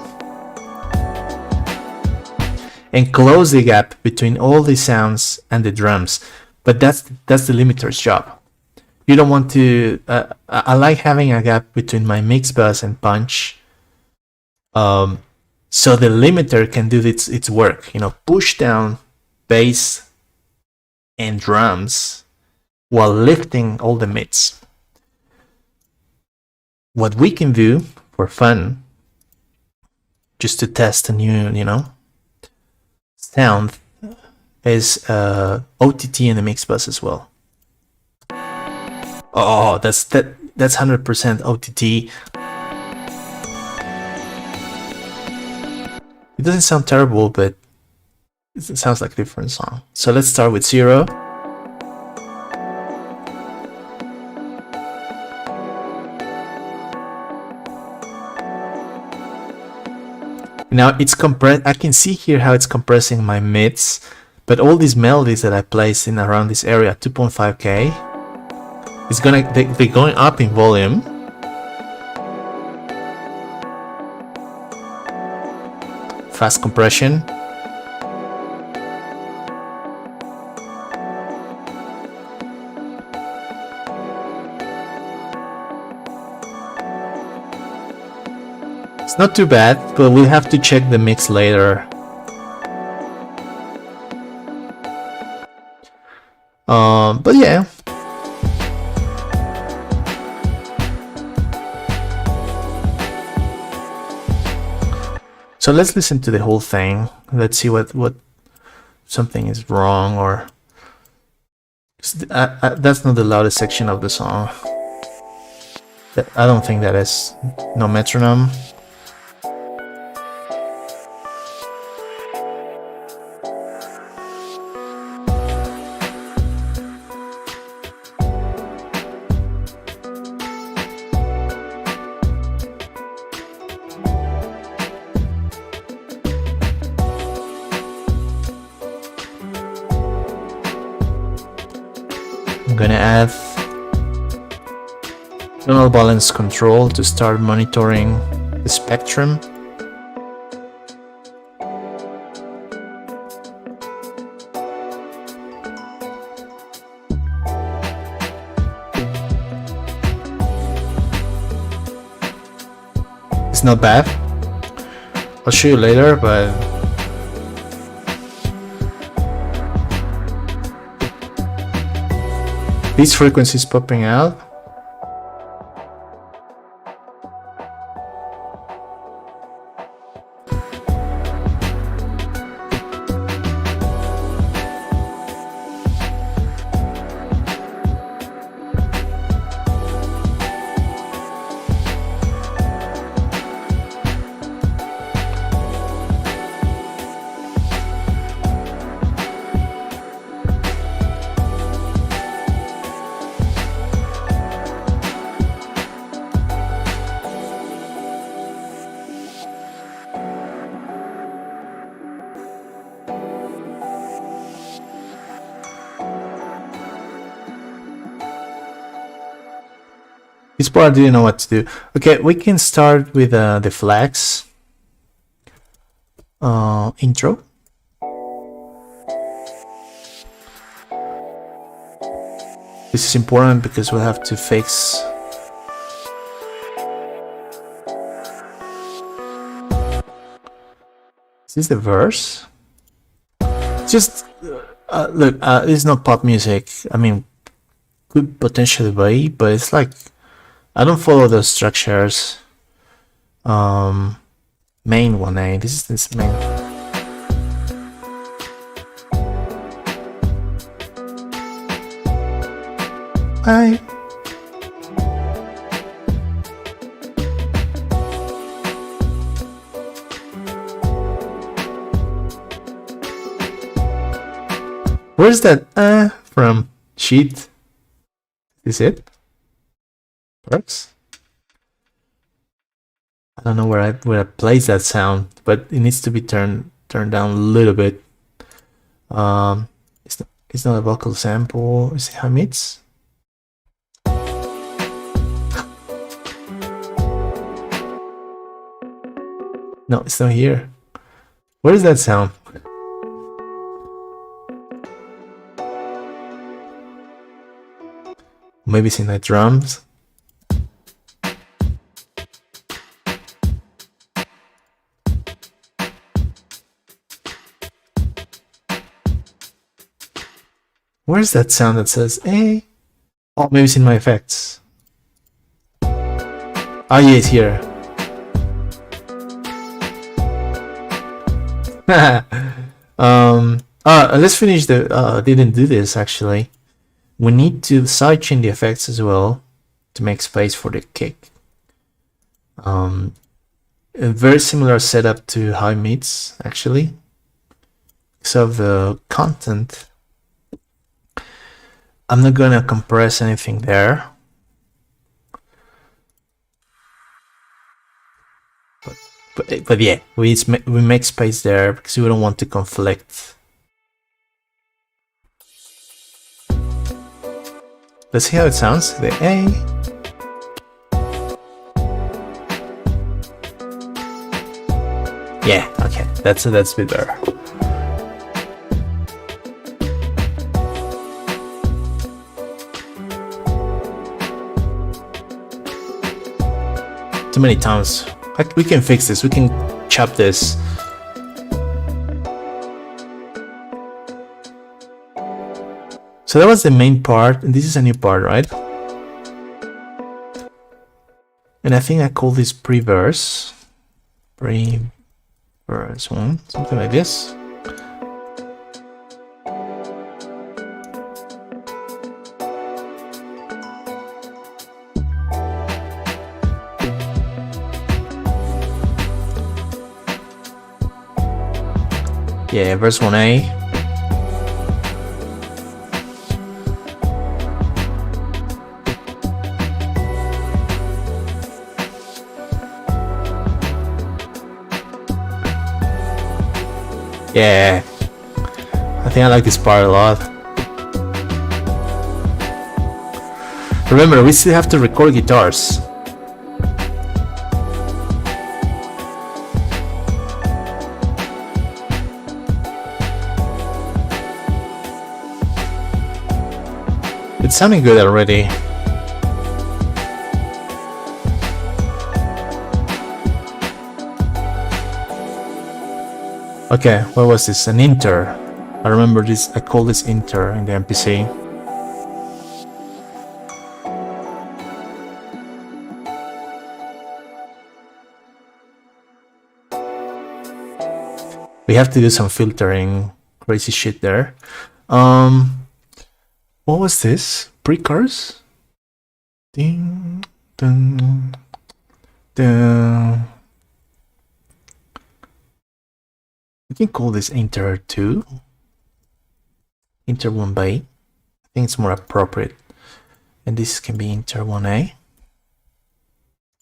and close the gap between all the sounds and the drums. But that's the limiter's job. You don't want to. I like having a gap between my mix bus and punch, so the limiter can do its work. You know, push down bass and drums while lifting all the mids. What we can do for fun, just to test a new, you know, sound, is OTT in the mix bus as well. Oh, that's 100% OTT. It doesn't sound terrible, but it sounds like a different song. So let's start with 0. Now it's compressed. I can see here how it's compressing my mids, but all these melodies that I placed in around this area, 2.5K, it's they're going up in volume. Fast compression. It's not too bad, but we'll have to check the mix later. But yeah. So let's listen to the whole thing. Let's see what something is wrong, or that's not the loudest section of the song. I don't think that is. No metronome. I'm gonna add tonal balance control to start monitoring the spectrum. It's not bad. I'll show you later, but These frequencies popping out. This part I didn't know what to do. Okay, we can start with the flags intro. This is important because we'll have to fix. Is this the verse? Just look, it's not pop music. I mean, could potentially be, but it's like I don't follow those structures. Main 1A. This is this main. Hi. Where's that from? Sheet? Is it? Works? I don't know where I place that sound, but it needs to be turned down a little bit. It's not a vocal sample. Is it Hamid's? No, it's not here. Where is that sound? Maybe it's in the drums. Where's that sound that says eh? Oh, maybe it's in my effects. Oh yeah, it's here. Let's finish the didn't do this actually. We need to sidechain the effects as well to make space for the kick. A very similar setup to how it meets actually. So the content, I'm not gonna compress anything there. But yeah, we make space there because we don't want to conflict. Let's see how it sounds. The A. Yeah, okay, that's a bit better. Too many times. We can fix this. We can chop this. So that was the main part, and this is a new part, right? And I think I call this pre-verse. Pre-verse 1, something like this. Yeah, verse 1A. Yeah, I think I like this part a lot. Remember, we still have to record guitars. It's sounding good already. Okay, what was this? An inter. I remember this. I call this inter in the MPC. We have to do some filtering, crazy shit there. What was this? Pre-chorus? Ding, dun, dun. We can call this Inter 2. Inter 1 by. I think it's more appropriate. And this can be Inter 1A.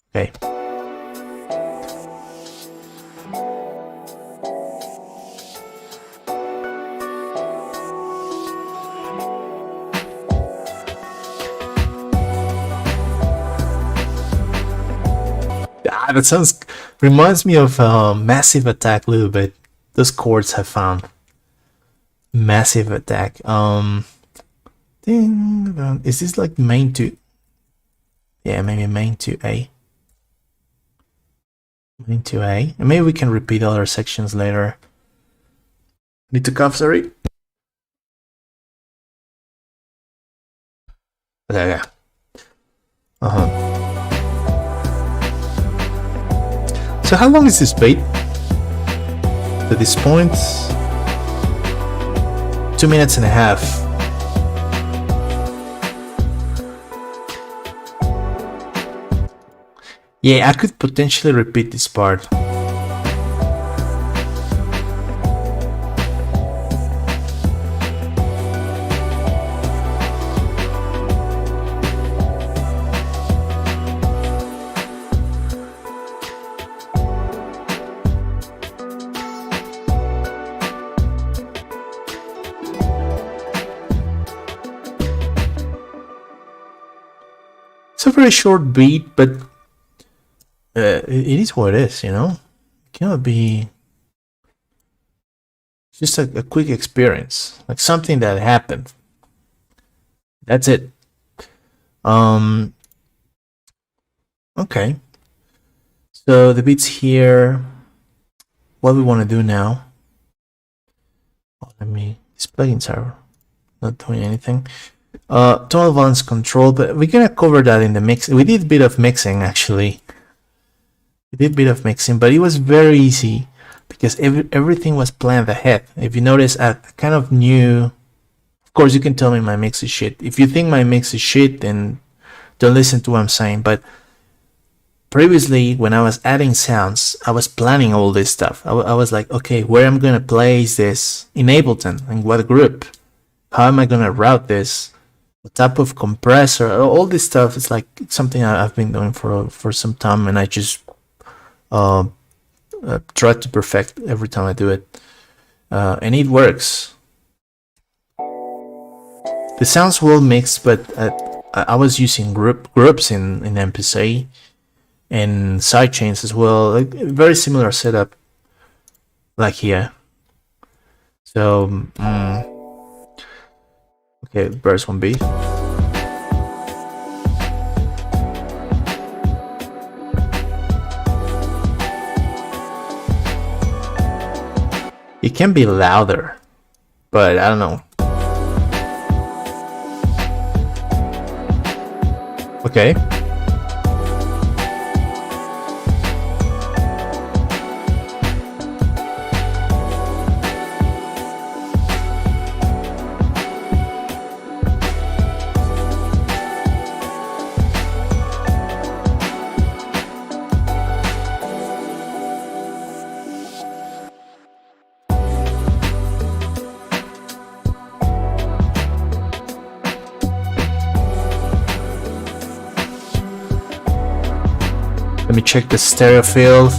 Okay. That sounds reminds me of Massive Attack a little bit. Those chords have found Massive Attack. Ding, is this like main 2? Yeah, maybe main 2A. Main 2A. And maybe we can repeat other sections later. Need to cough, sorry. Okay. So how long is this beat? To this point, 2 minutes and a half. Yeah, I could potentially repeat this part. It's a very short beat, but it is what it is, you know? It cannot be just a quick experience, like something that happened. That's it. Okay. So the beats here, what we want to do now. These plugins are not doing anything. Tonal balance control, but we're gonna cover that in the mix. We did a bit of mixing actually. We did a bit of mixing, but it was very easy because everything was planned ahead. If you notice, I kind of knew. Of course, you can tell me my mix is shit. If you think my mix is shit, then don't listen to what I'm saying. But previously, when I was adding sounds, I was planning all this stuff. I was like, okay, where I'm gonna place this in Ableton, in what group? How am I gonna route this? What type of compressor? All this stuff is like something I've been doing for some time, and I just try to perfect every time I do it, and it works. The sounds well mixed, but I was using groups in MPC and sidechains as well, like very similar setup, like here. So okay, verse 1B. It can be louder, but I don't know. Okay. Let me check the stereo field.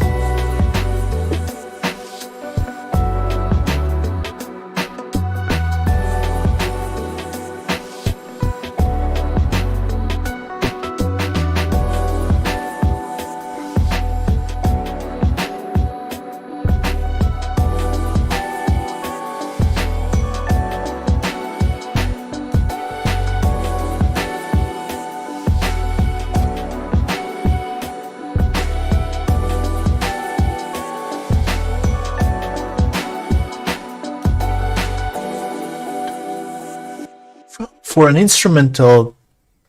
For an instrumental,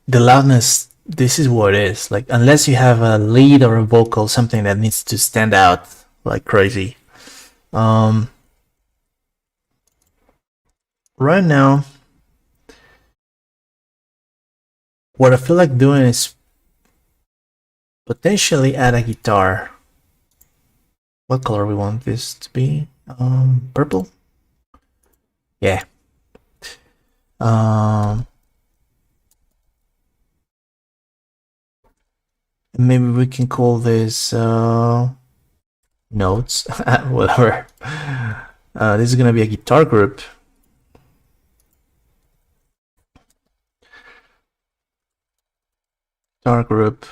the loudness, this is what it is. Like, unless you have a lead or a vocal, something that needs to stand out like crazy. right now, what I feel like doing is potentially add a guitar. What color we want this to be? Purple? Yeah. Maybe we can call this notes, whatever. This is gonna be a guitar group. Guitar group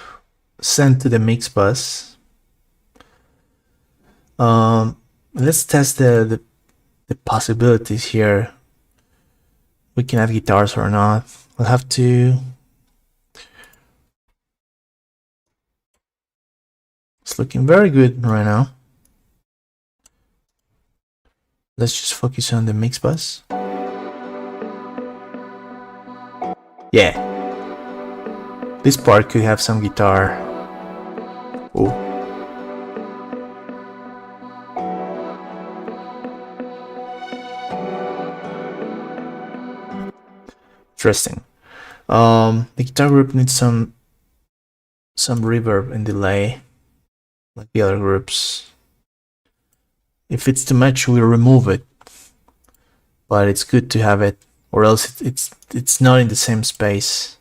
sent to the mix bus. Let's test the possibilities here. We can have guitars or not. We'll have to. It's looking very good right now. Let's just focus on the mix bus. Yeah. This part could have some guitar. Oh. Interesting. The guitar group needs some reverb and delay, like the other groups. If it's too much, we'll remove it. But it's good to have it, or else it's not in the same space,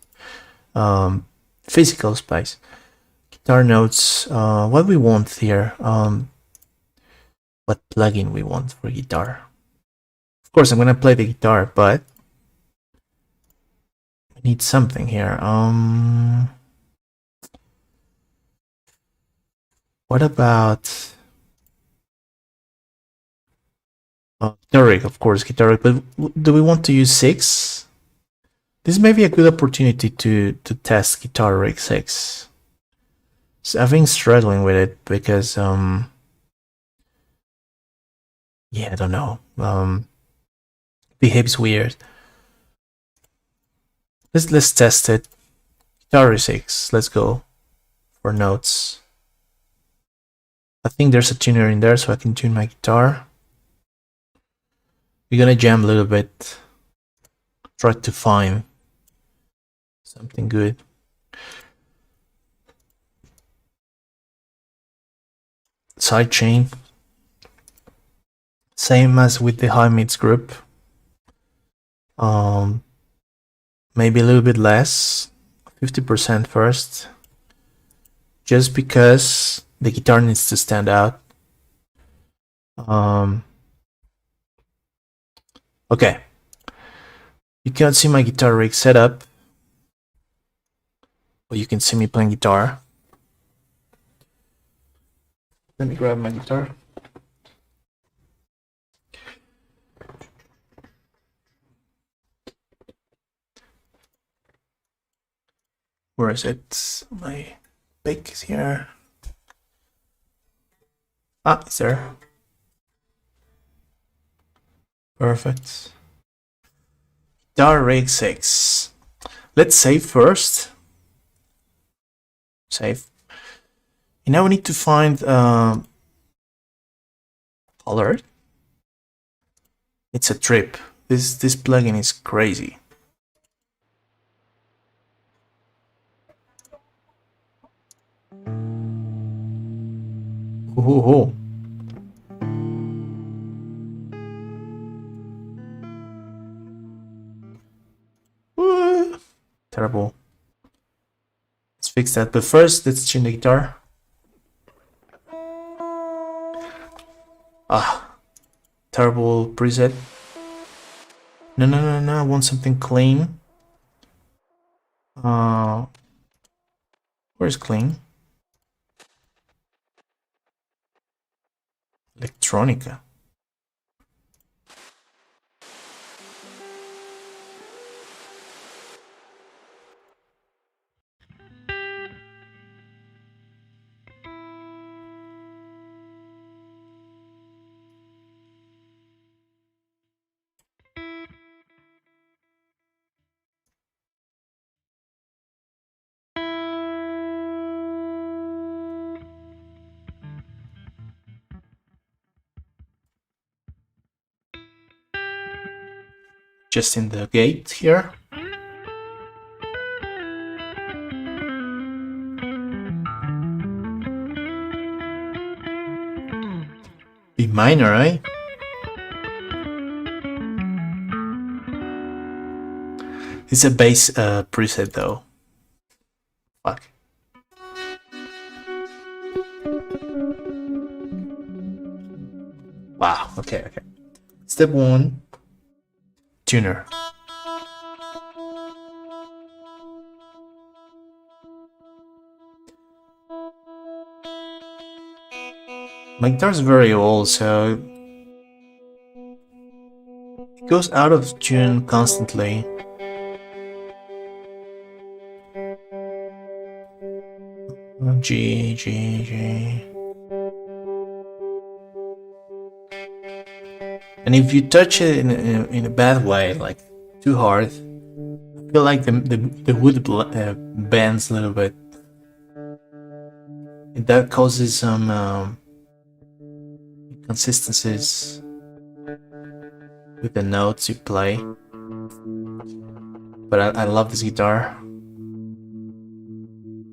physical space. Guitar notes. What we want here? What plugin we want for guitar? Of course, I'm gonna play the guitar, but I need something here. What about Guitar rig? Of course, guitar rig. But do we want to use 6? This may be a good opportunity to test Guitar Rig 6. So I've been struggling with it because yeah, I don't know. Behaves weird. Let's test it. Guitar Rig 6. Let's go for notes. I think there's a tuner in there, so I can tune my guitar. We're gonna jam a little bit. Try to find something good. Sidechain. Same as with the high mids group. Maybe a little bit less. 50% first. Just because the guitar needs to stand out. Okay. You cannot see my guitar rig setup, but you can see me playing guitar. Let me grab my guitar. Where is it? My pick is here. Ah, it's there. Perfect. Guitar rig 6. Let's save first. Save. And now we need to find color. It's a trip. This plugin is crazy. Oh. Terrible. Let's fix that. But first, let's tune the guitar. Ah, terrible preset. No. I want something clean. Where's clean? Electronica. just in the gate here. B minor, right? It's a bass preset though. Fuck. Wow, okay. Step 1, tuner. My guitar's very old, so it goes out of tune constantly. G. And if you touch it in a bad way, like too hard, I feel like the wood bends a little bit. And that causes some inconsistencies with the notes you play. But I love this guitar.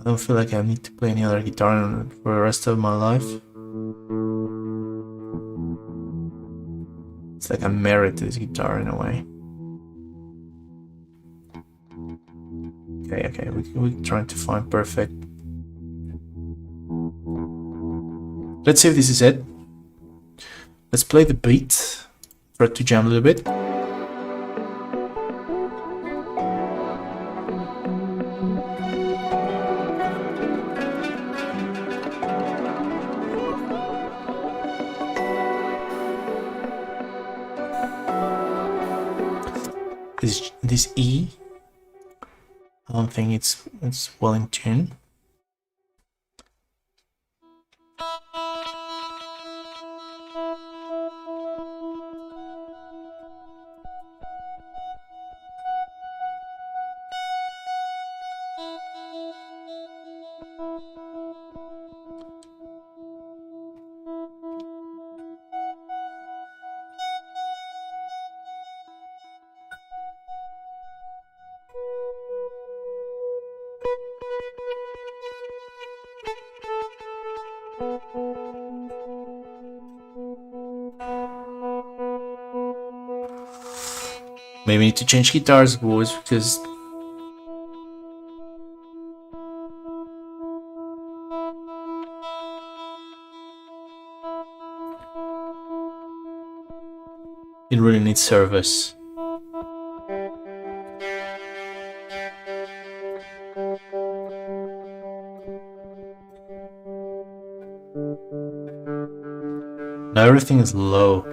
I don't feel like I need to play any other guitar for the rest of my life. It's like I'm married to this guitar in a way. Okay, we're trying to find perfect. Let's see if this is it. Let's play the beat. Try to jam a little bit. This E, I don't think it's well in tune. Maybe need to change guitars, boys, because it really needs service. Now everything is low.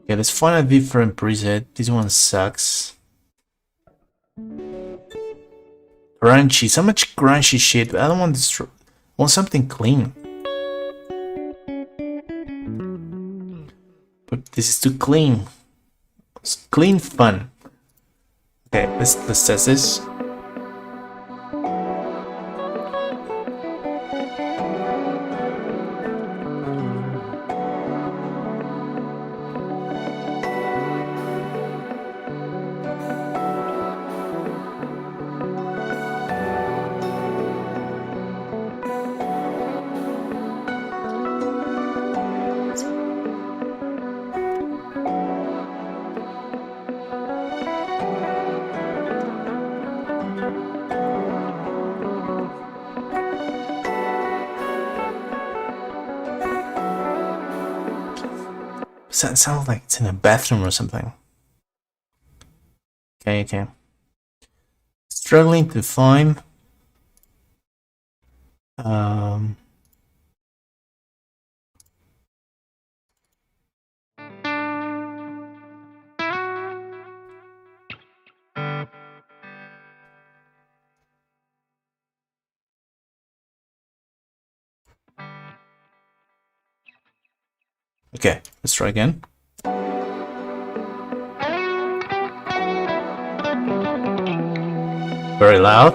Okay, let's find a different preset. This one sucks. Crunchy, so much crunchy shit. I don't want this. I want something clean. But this is too clean. It's clean fun. Okay, let's test this. It sounds like it's in a bathroom or something. Okay. Struggling to find Okay, let's try again. Very loud.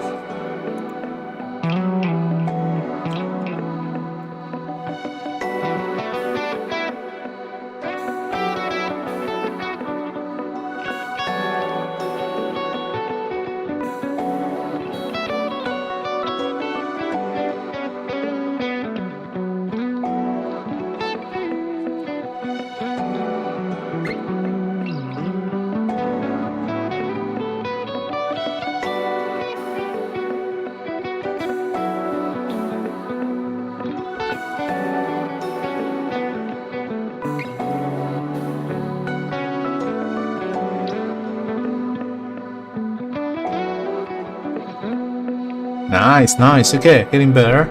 Nice, nice. Okay, getting better.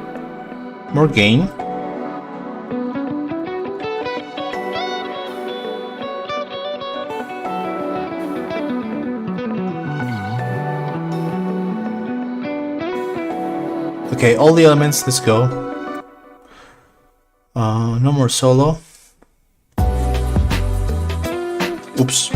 More gain. Okay, all the elements, let's go. No more solo. Oops.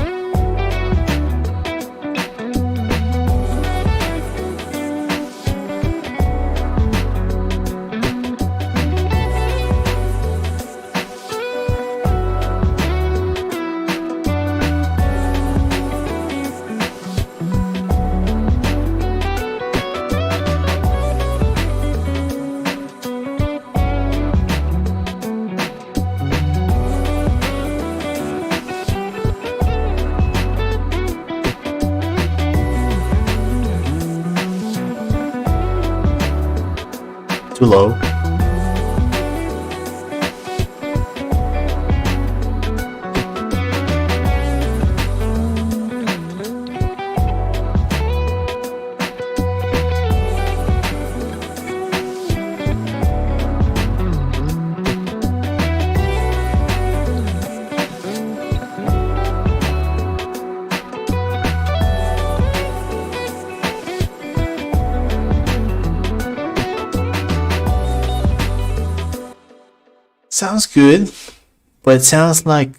Too low. Sounds good, but it sounds like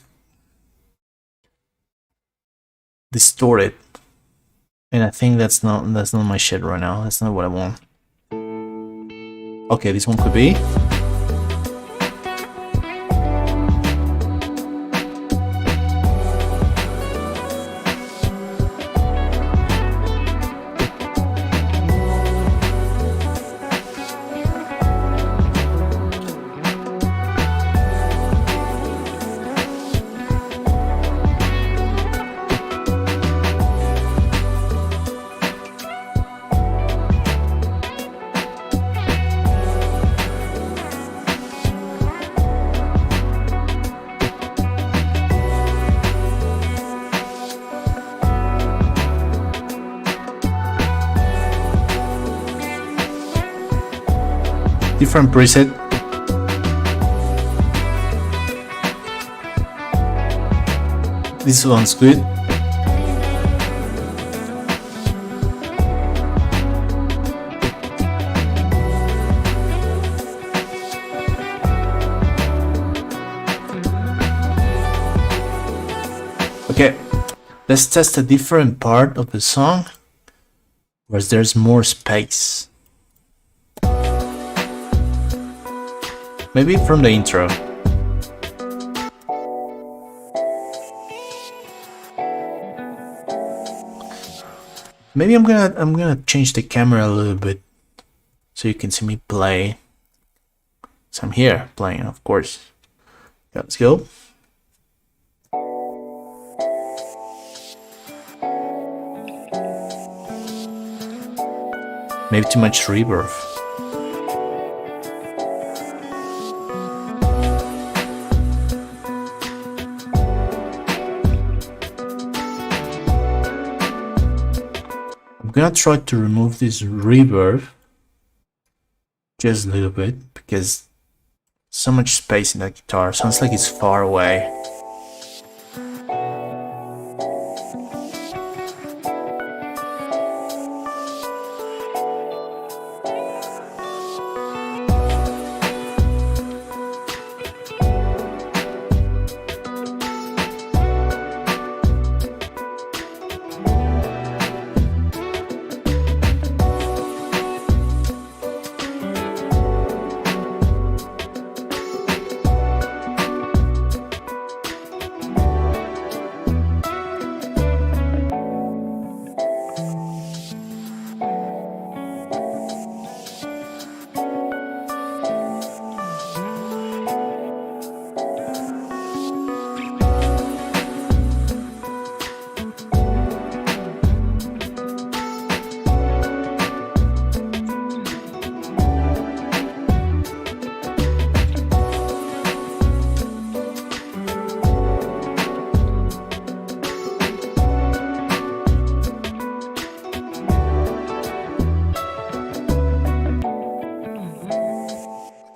distorted, and I think that's not my shit right now. That's not what I want. Okay, this one could be. Different preset. This one's good. Okay, let's test a different part of the song where there's more space. Maybe from the intro. Maybe I'm gonna change the camera a little bit so you can see me play. So I'm here playing, of course. Yeah, let's go. Maybe too much reverb. I'm gonna try to remove this reverb just a little bit because so much space in that guitar. Sounds like it's far away.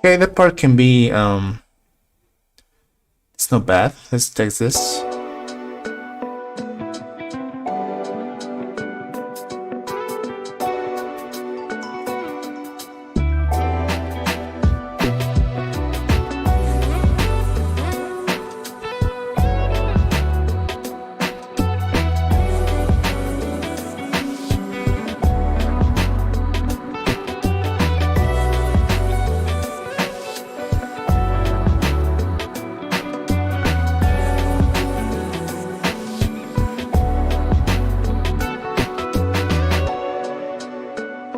Okay, that part can be it's not bad. Let's take this.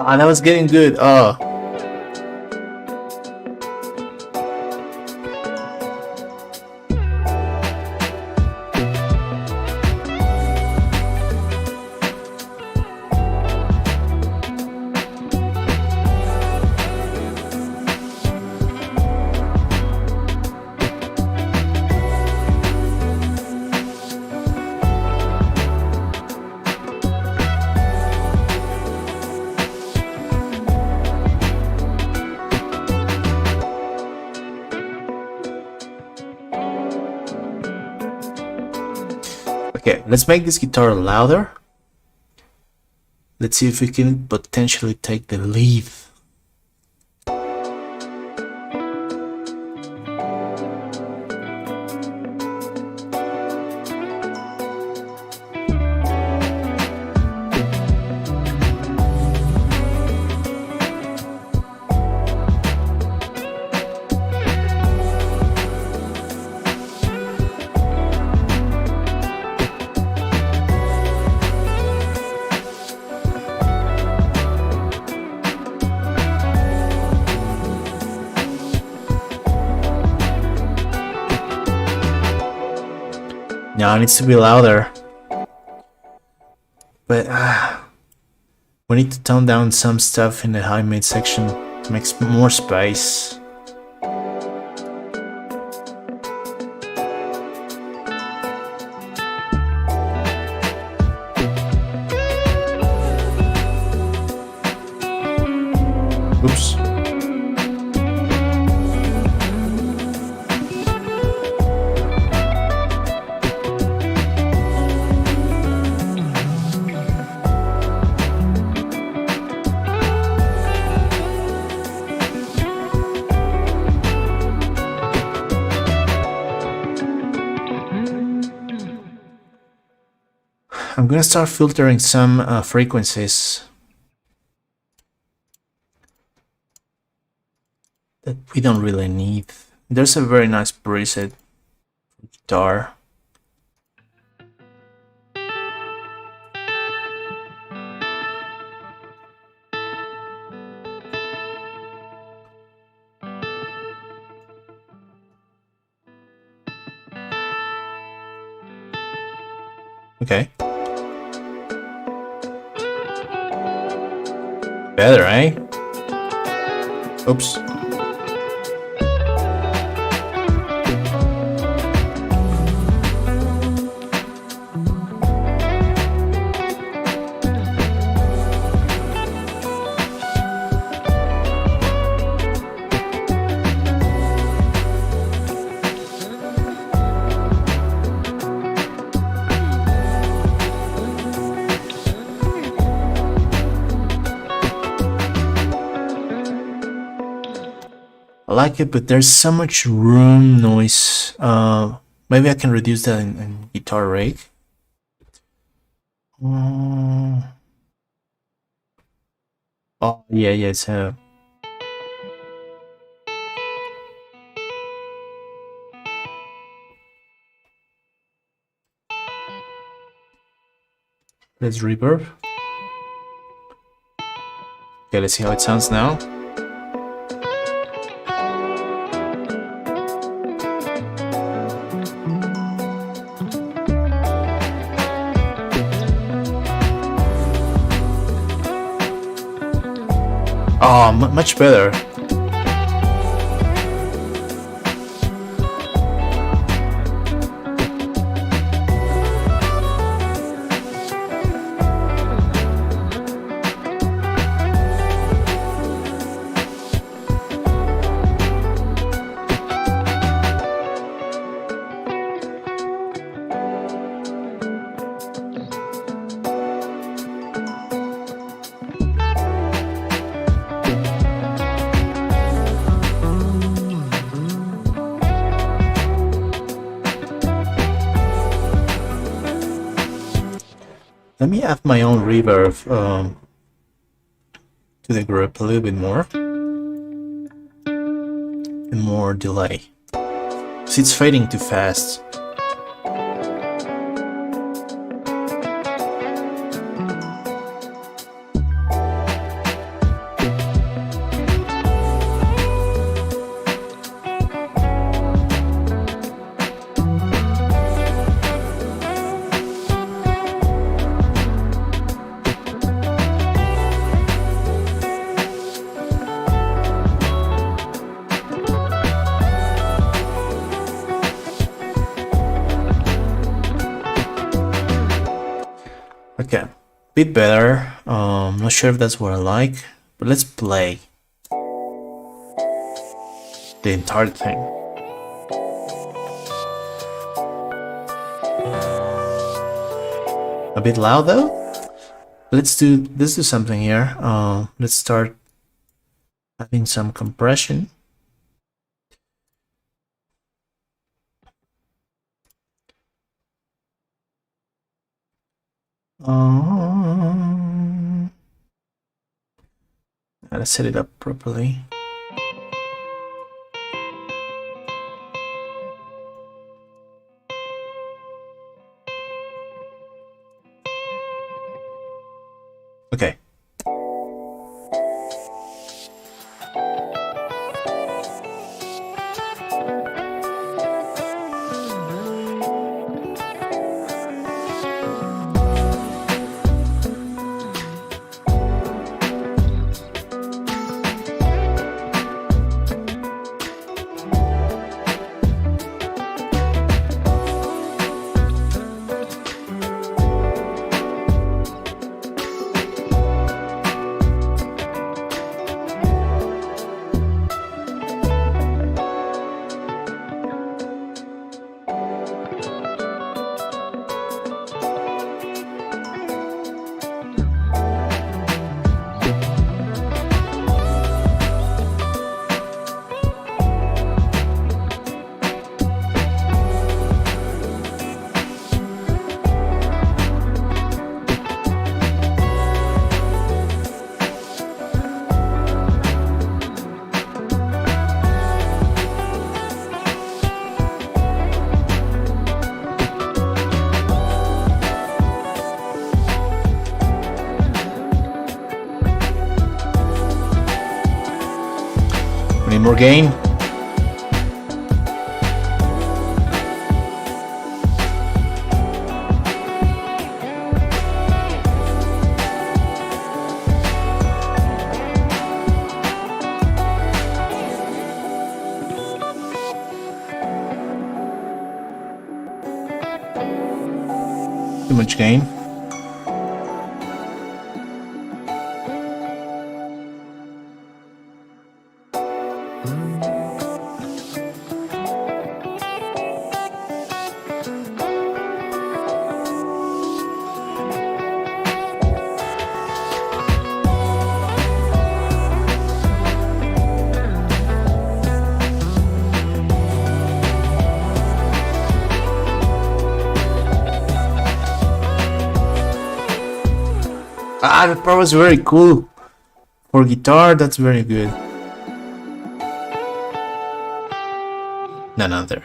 Ah, that was getting good. Oh. Okay, let's make this guitar louder. Let's see if we can potentially take the lead. Now it needs to be louder, but we need to tone down some stuff in the high mid section to make more space. Oops. I'm gonna start filtering some frequencies that we don't really need. There's a very nice preset for guitar. Okay. Better, eh? Oops. I like it, but there's so much room noise. Maybe I can reduce that in guitar rig. Oh yeah, so let's reverb. Okay, let's see how it sounds now. Oh, much better. Let me add my own reverb to the group a little bit more. And more delay. So it's fading too fast. Okay, bit better. Not sure if that's what I like, but let's play the entire thing. A bit loud though. Let's do something here. Let's start adding some compression. Gotta set it up properly. Okay. Need more gain. Too much gain. Ah, that part was very cool. For guitar, that's very good. None other.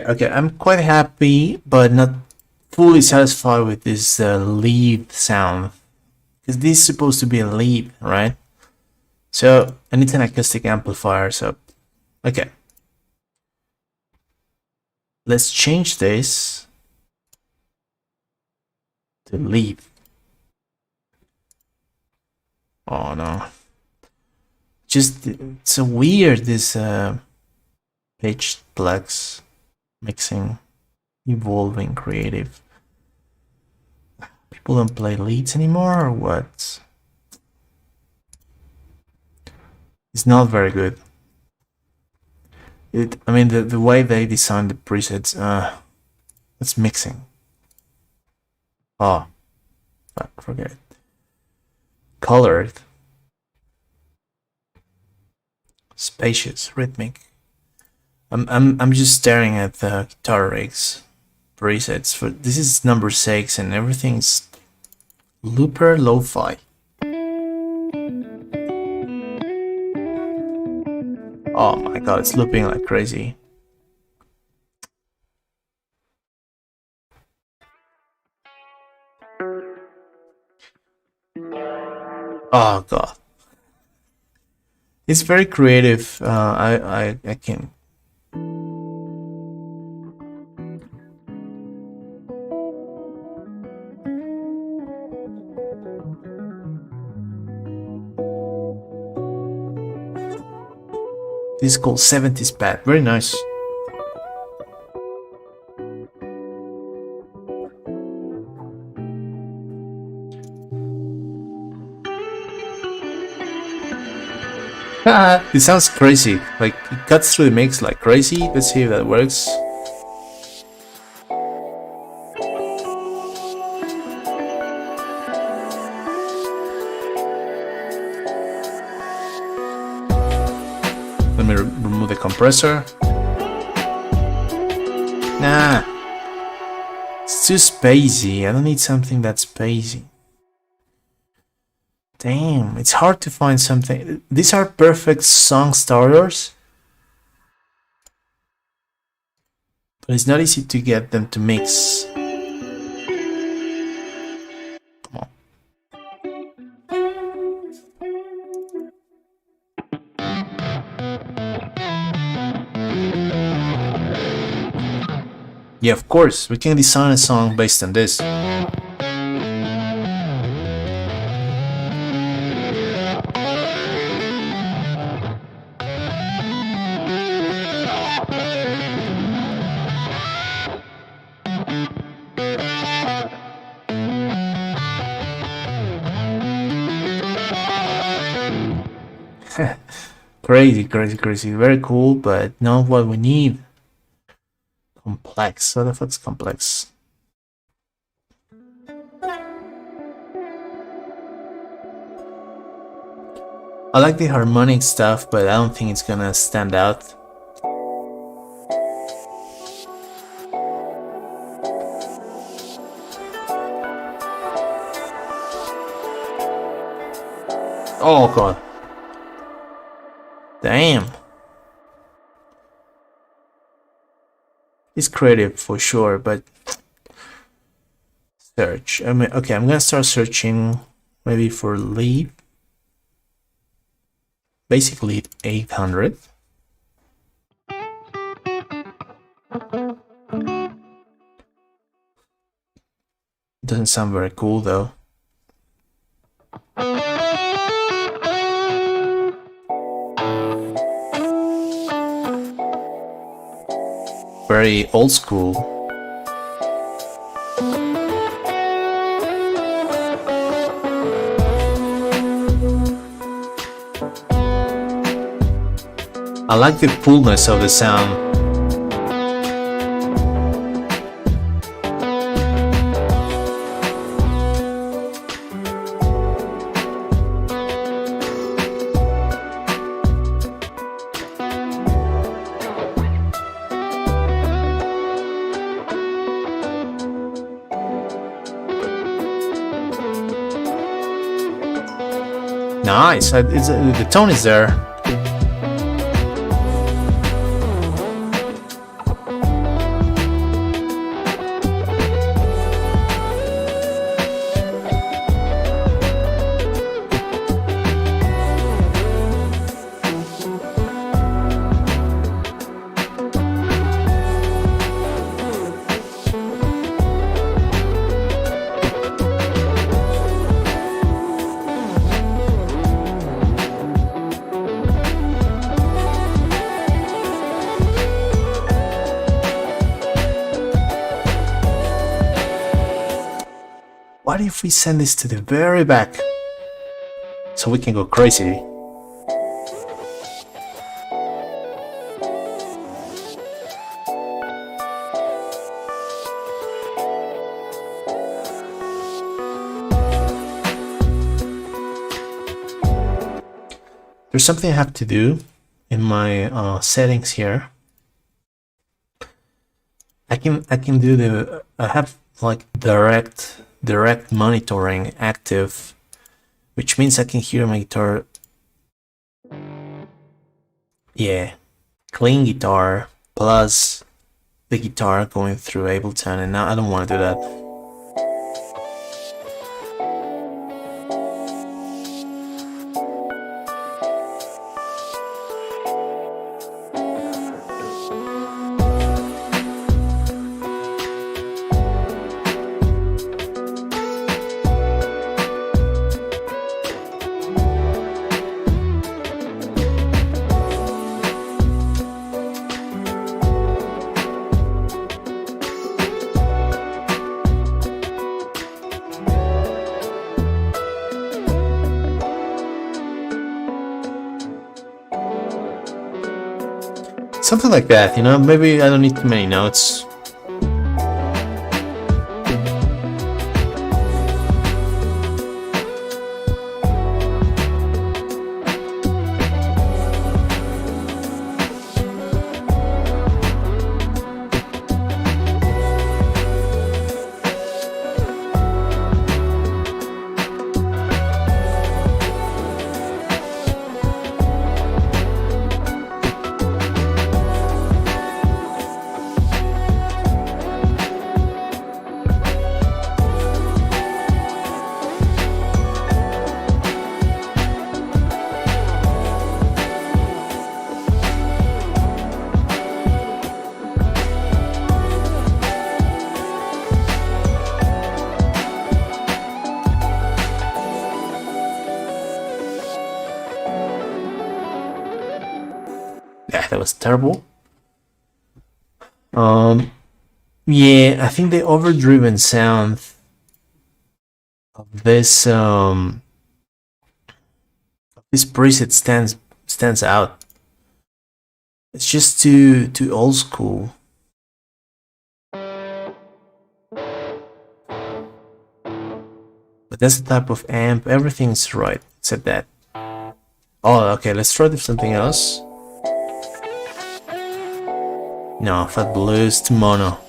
Okay, I'm quite happy, but not fully satisfied with this lead sound. Because this is supposed to be a lead, right? So, I need an acoustic amplifier, so... Okay. Let's change this to lead. Oh no. Just, it's so weird, this pitch plex. Mixing, evolving, creative. People don't play leads anymore, or what? It's not very good. I mean, the way they designed the presets, it's mixing. Oh, forget it. Colored, spacious, rhythmic. I'm just staring at the guitar rigs presets. For this is number 6, and everything's looper lo-fi. Oh my god, it's looping like crazy. Oh god, it's very creative. I can. This is called 70s pad. Very nice. It sounds crazy. Like it cuts through the mix like crazy. Let's see if that works. Let me remove the compressor. Nah, it's too spacey. I don't need something that's spacey. Damn, it's hard to find something. These are perfect song starters, but it's not easy to get them to mix. Come on. Yeah, of course, we can design a song based on this. Crazy, crazy, crazy. Very cool, but not what we need. Complex. What the fuck's complex? I like the harmonic stuff, but I don't think it's gonna stand out. Oh god. Damn. It's creative for sure, but search. I mean, okay, I'm gonna start searching maybe for lead. Basically 800. Doesn't sound very cool though. Very old school. I like the fullness of the sound. Nice, the tone is there. what if we send this to the very back so we can go crazy? There's something I have to do in my settings here. I can do the I have like direct monitoring active, which means I can hear my guitar. Yeah, clean guitar plus the guitar going through Ableton, and now I don't want to do that. Something like that, you know, maybe I don't need too many notes. That was terrible. Yeah, I think the overdriven sound of this preset stands out. It's just too old school. But that's the type of amp. Everything's right except that. Oh, okay. Let's try something else. No, Fat Blues to mono.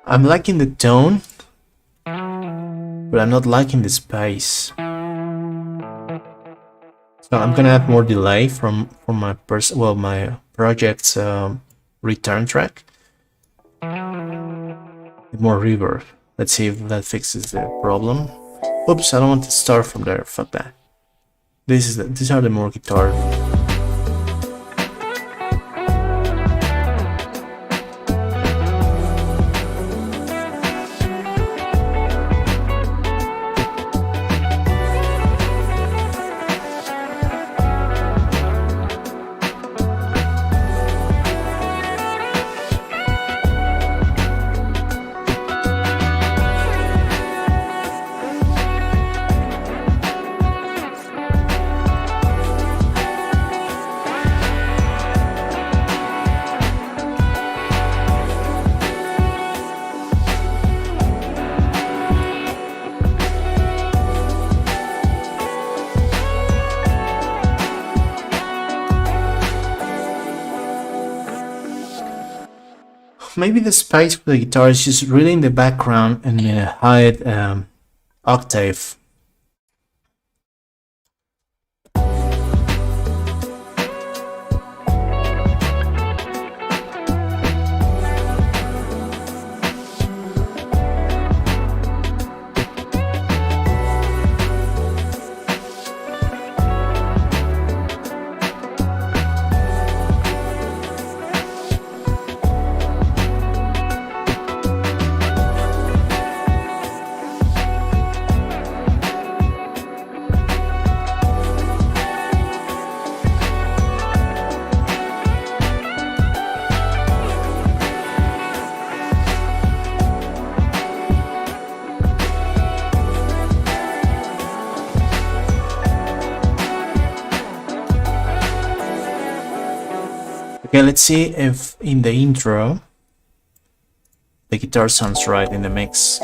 I'm liking the tone, but I'm not liking the space. So I'm gonna add more delay from my my project's return track. More reverb. Let's see if that fixes the problem. Oops, I don't want to start from there. Fuck that. These are the more guitar maybe the space for the guitar is just really in the background and in a high octave. Okay, let's see if in the intro the guitar sounds right in the mix.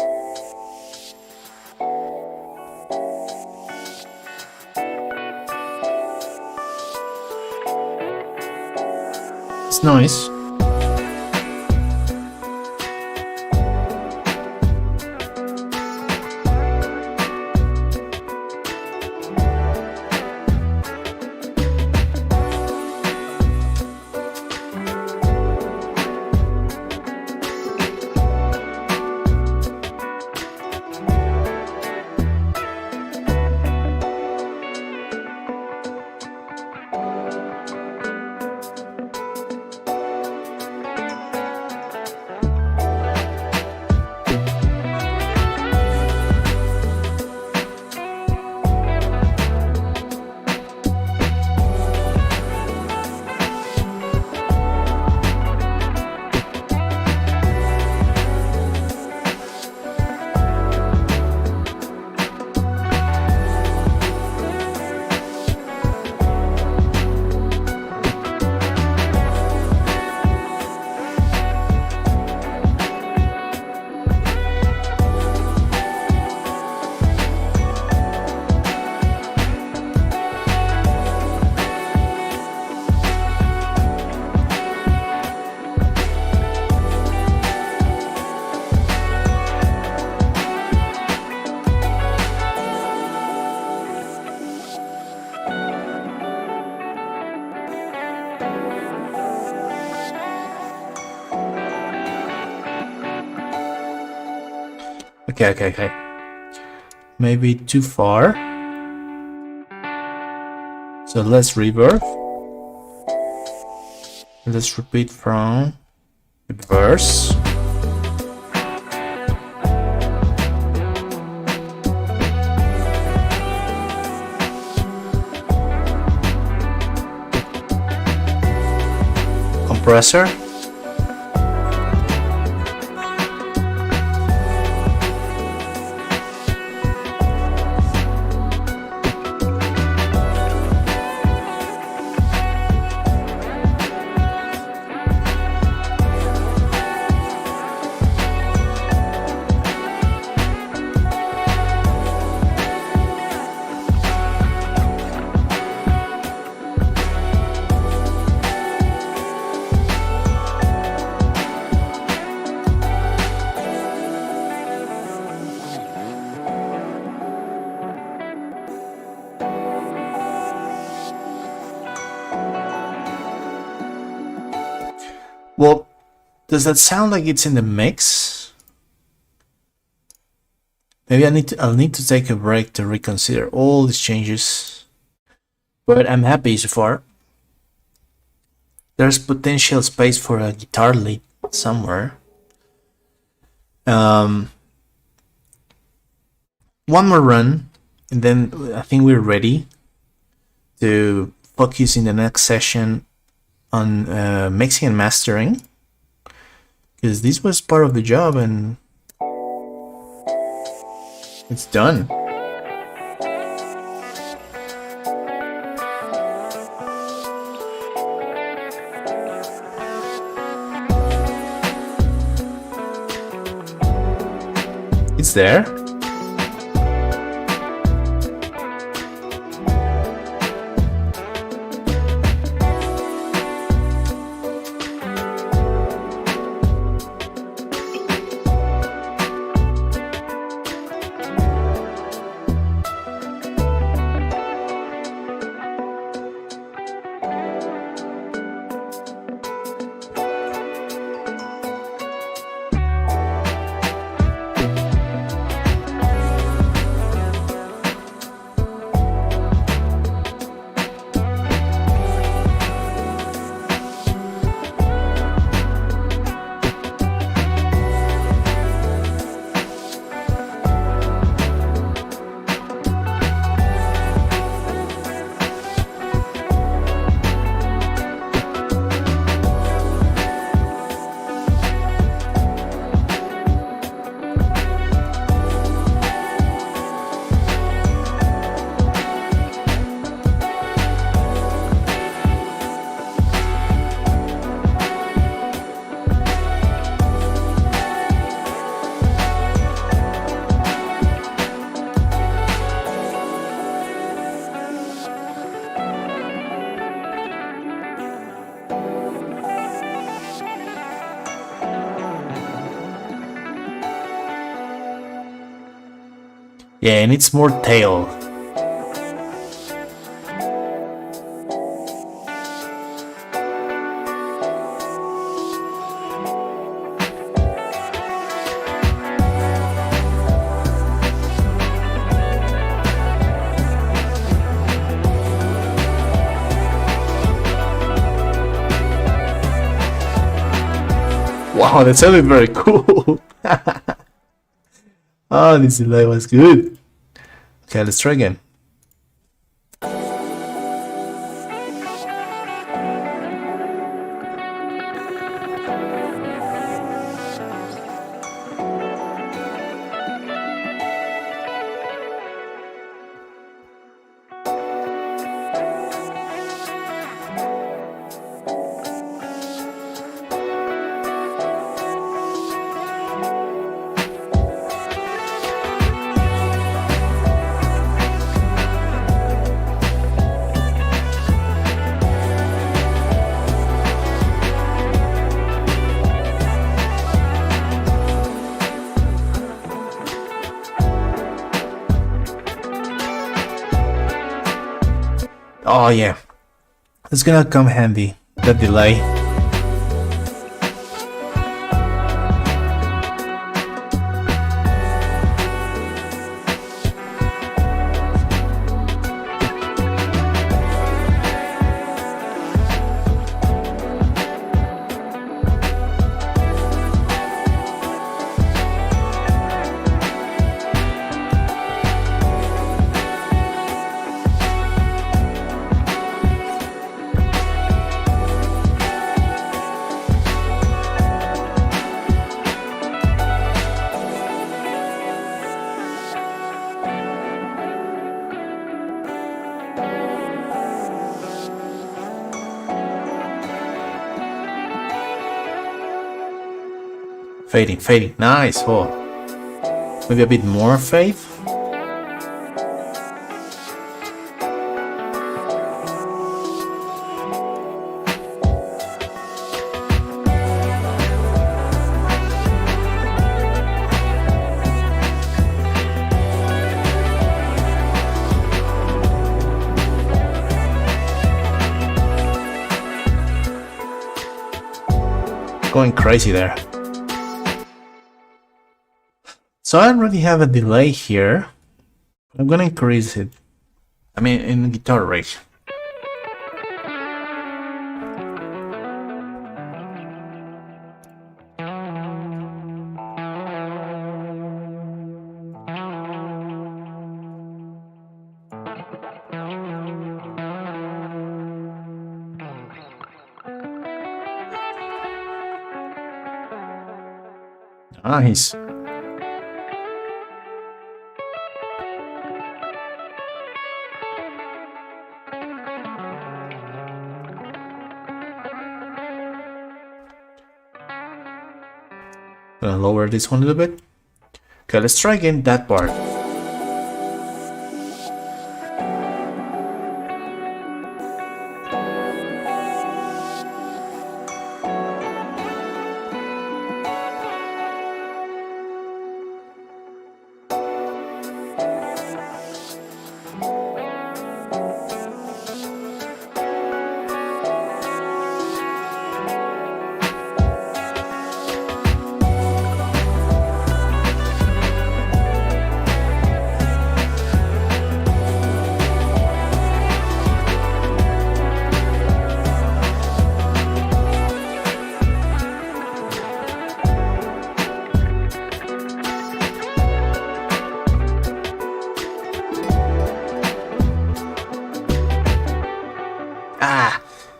It's nice. Okay. Maybe too far. So let's reverb. Let's repeat from the verse. Compressor. Well, does that sound like it's in the mix? Maybe I'll need to take a break to reconsider all these changes. But I'm happy so far. There's potential space for a guitar lead somewhere. One more run, and then I think we're ready to focus in the next session on mixing and mastering, because this was part of the job and it's done. It's there. Yeah, and it's more tail. Wow, that sounded very cool. Oh, this delay was good. Okay, let's try again. Oh yeah, it's gonna come handy, the delay. Fading, nice. Oh, maybe a bit more fade. Going crazy there. So I already have a delay here. I'm gonna increase it. I mean, in guitar rate. Nice. Gonna lower this one a little bit. Okay, let's try again that part.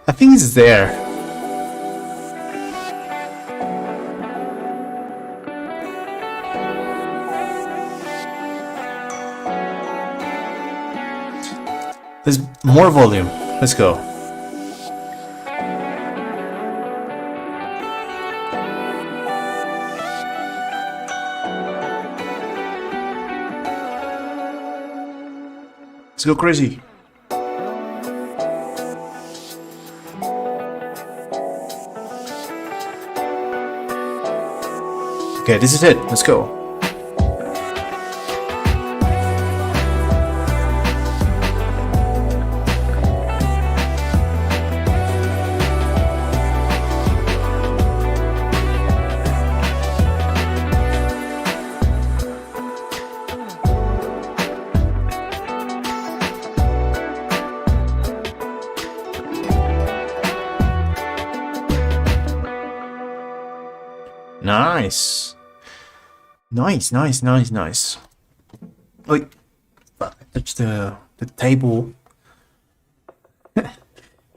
I think it's there. There's more volume. Let's go. Let's go crazy. Okay, this is it. Let's go. nice. Nice. Wait, fuck, I touched the table.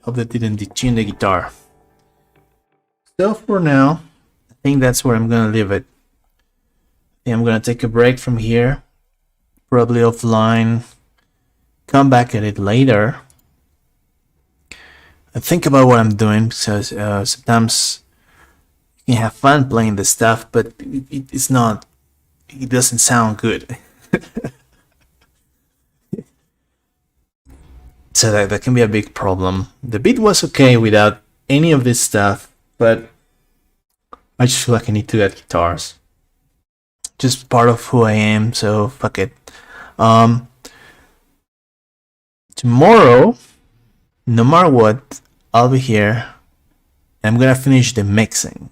Hope that didn't detune the guitar. So for now, I think that's where I'm gonna leave it. I'm gonna take a break from here, probably offline, come back at it later. I think about what I'm doing, because sometimes you can have fun playing this stuff, but it's not, it doesn't sound good. So that can be a big problem. The beat was okay without any of this stuff, but I just feel like I need to get guitars. Just part of who I am, so fuck it. Tomorrow, no matter what, I'll be here. I'm gonna finish the mixing.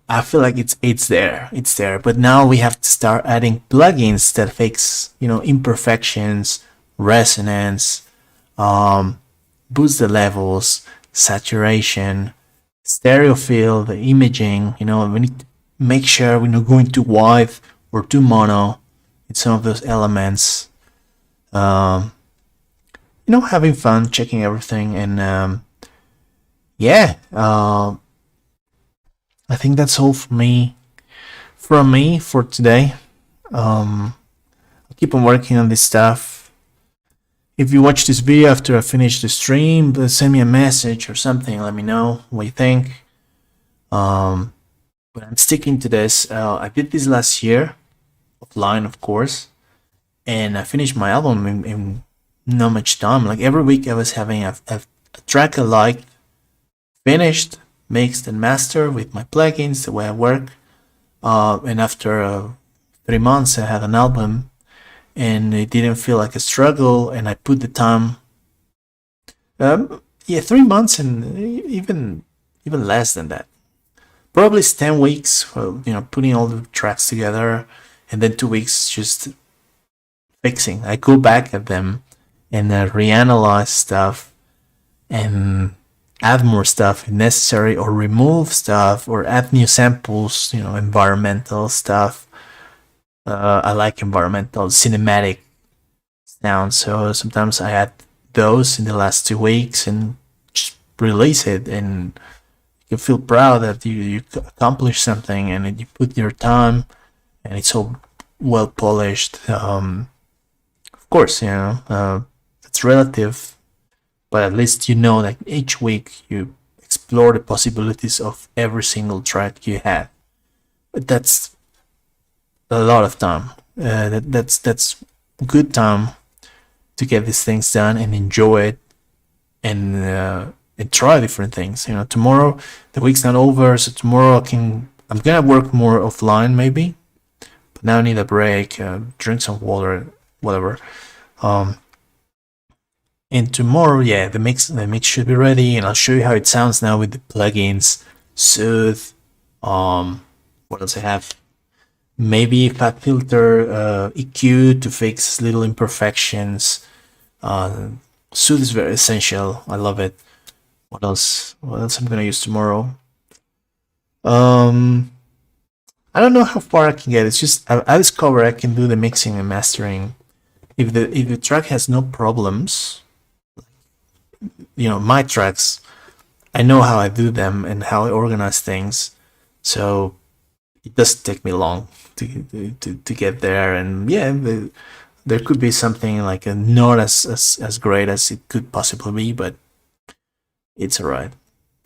I feel like it's there, but now we have to start adding plugins that fix, imperfections, resonance, boost the levels, saturation, stereo field, the imaging. We need to make sure we're not going too wide or too mono in some of those elements. Having fun, checking everything, and I think that's all from me for today. I'll keep on working on this stuff. If you watch this video after I finish the stream, send me a message or something. Let me know what you think. But I'm sticking to this. I did this last year, offline, of course, and I finished my album in not much time. Like every week, I was having a track I liked, finished, mixed, and mastered with my plugins, the way I work. And after 3 months, I had an album. And it didn't feel like a struggle, and I put the time. 3 months, and even less than that. Probably 10 weeks for putting all the tracks together, and then 2 weeks just fixing. I go back at them and reanalyze stuff and add more stuff if necessary, or remove stuff, or add new samples. Environmental stuff. I like environmental cinematic sounds, so sometimes I add those in the last 2 weeks and just release it, and you feel proud that you accomplished something, and you put your time, and it's all well polished. Of course, it's relative, but at least that each week you explore the possibilities of every single track you had. But that's a lot of time. That's good time to get these things done and enjoy it, and try different things. Tomorrow the week's not over, so tomorrow I'm gonna work more offline maybe, but now I need a break, drink some water, whatever. And tomorrow, the mix should be ready, and I'll show you how it sounds now with the plugins. Soothe. What else I have? Maybe fat filter, EQ to fix little imperfections. Soothe is very essential. I love it. What else I'm gonna use tomorrow? I don't know how far I can get. It's just I discover I can do the mixing and mastering. If the track has no problems, my tracks, I know how I do them and how I organize things, so it doesn't take me long to get there. And there could be something like not as great as it could possibly be, but it's alright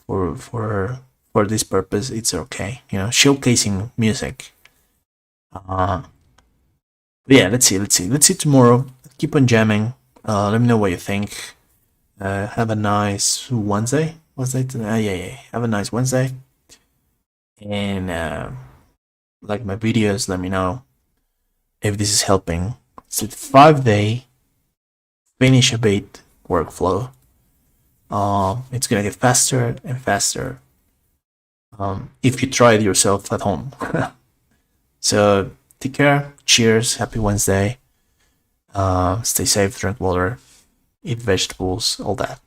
for this purpose. It's okay, showcasing music. Let's see tomorrow. Keep on jamming. Let me know what you think. Have a nice Wednesday. Have a nice Wednesday. And like my videos, let me know if this is helping. It's a 5-day finish a beat workflow. It's gonna get faster and faster if you try it yourself at home. So take care. Cheers. Happy Wednesday. Stay safe. Drink water. Eat vegetables. All that.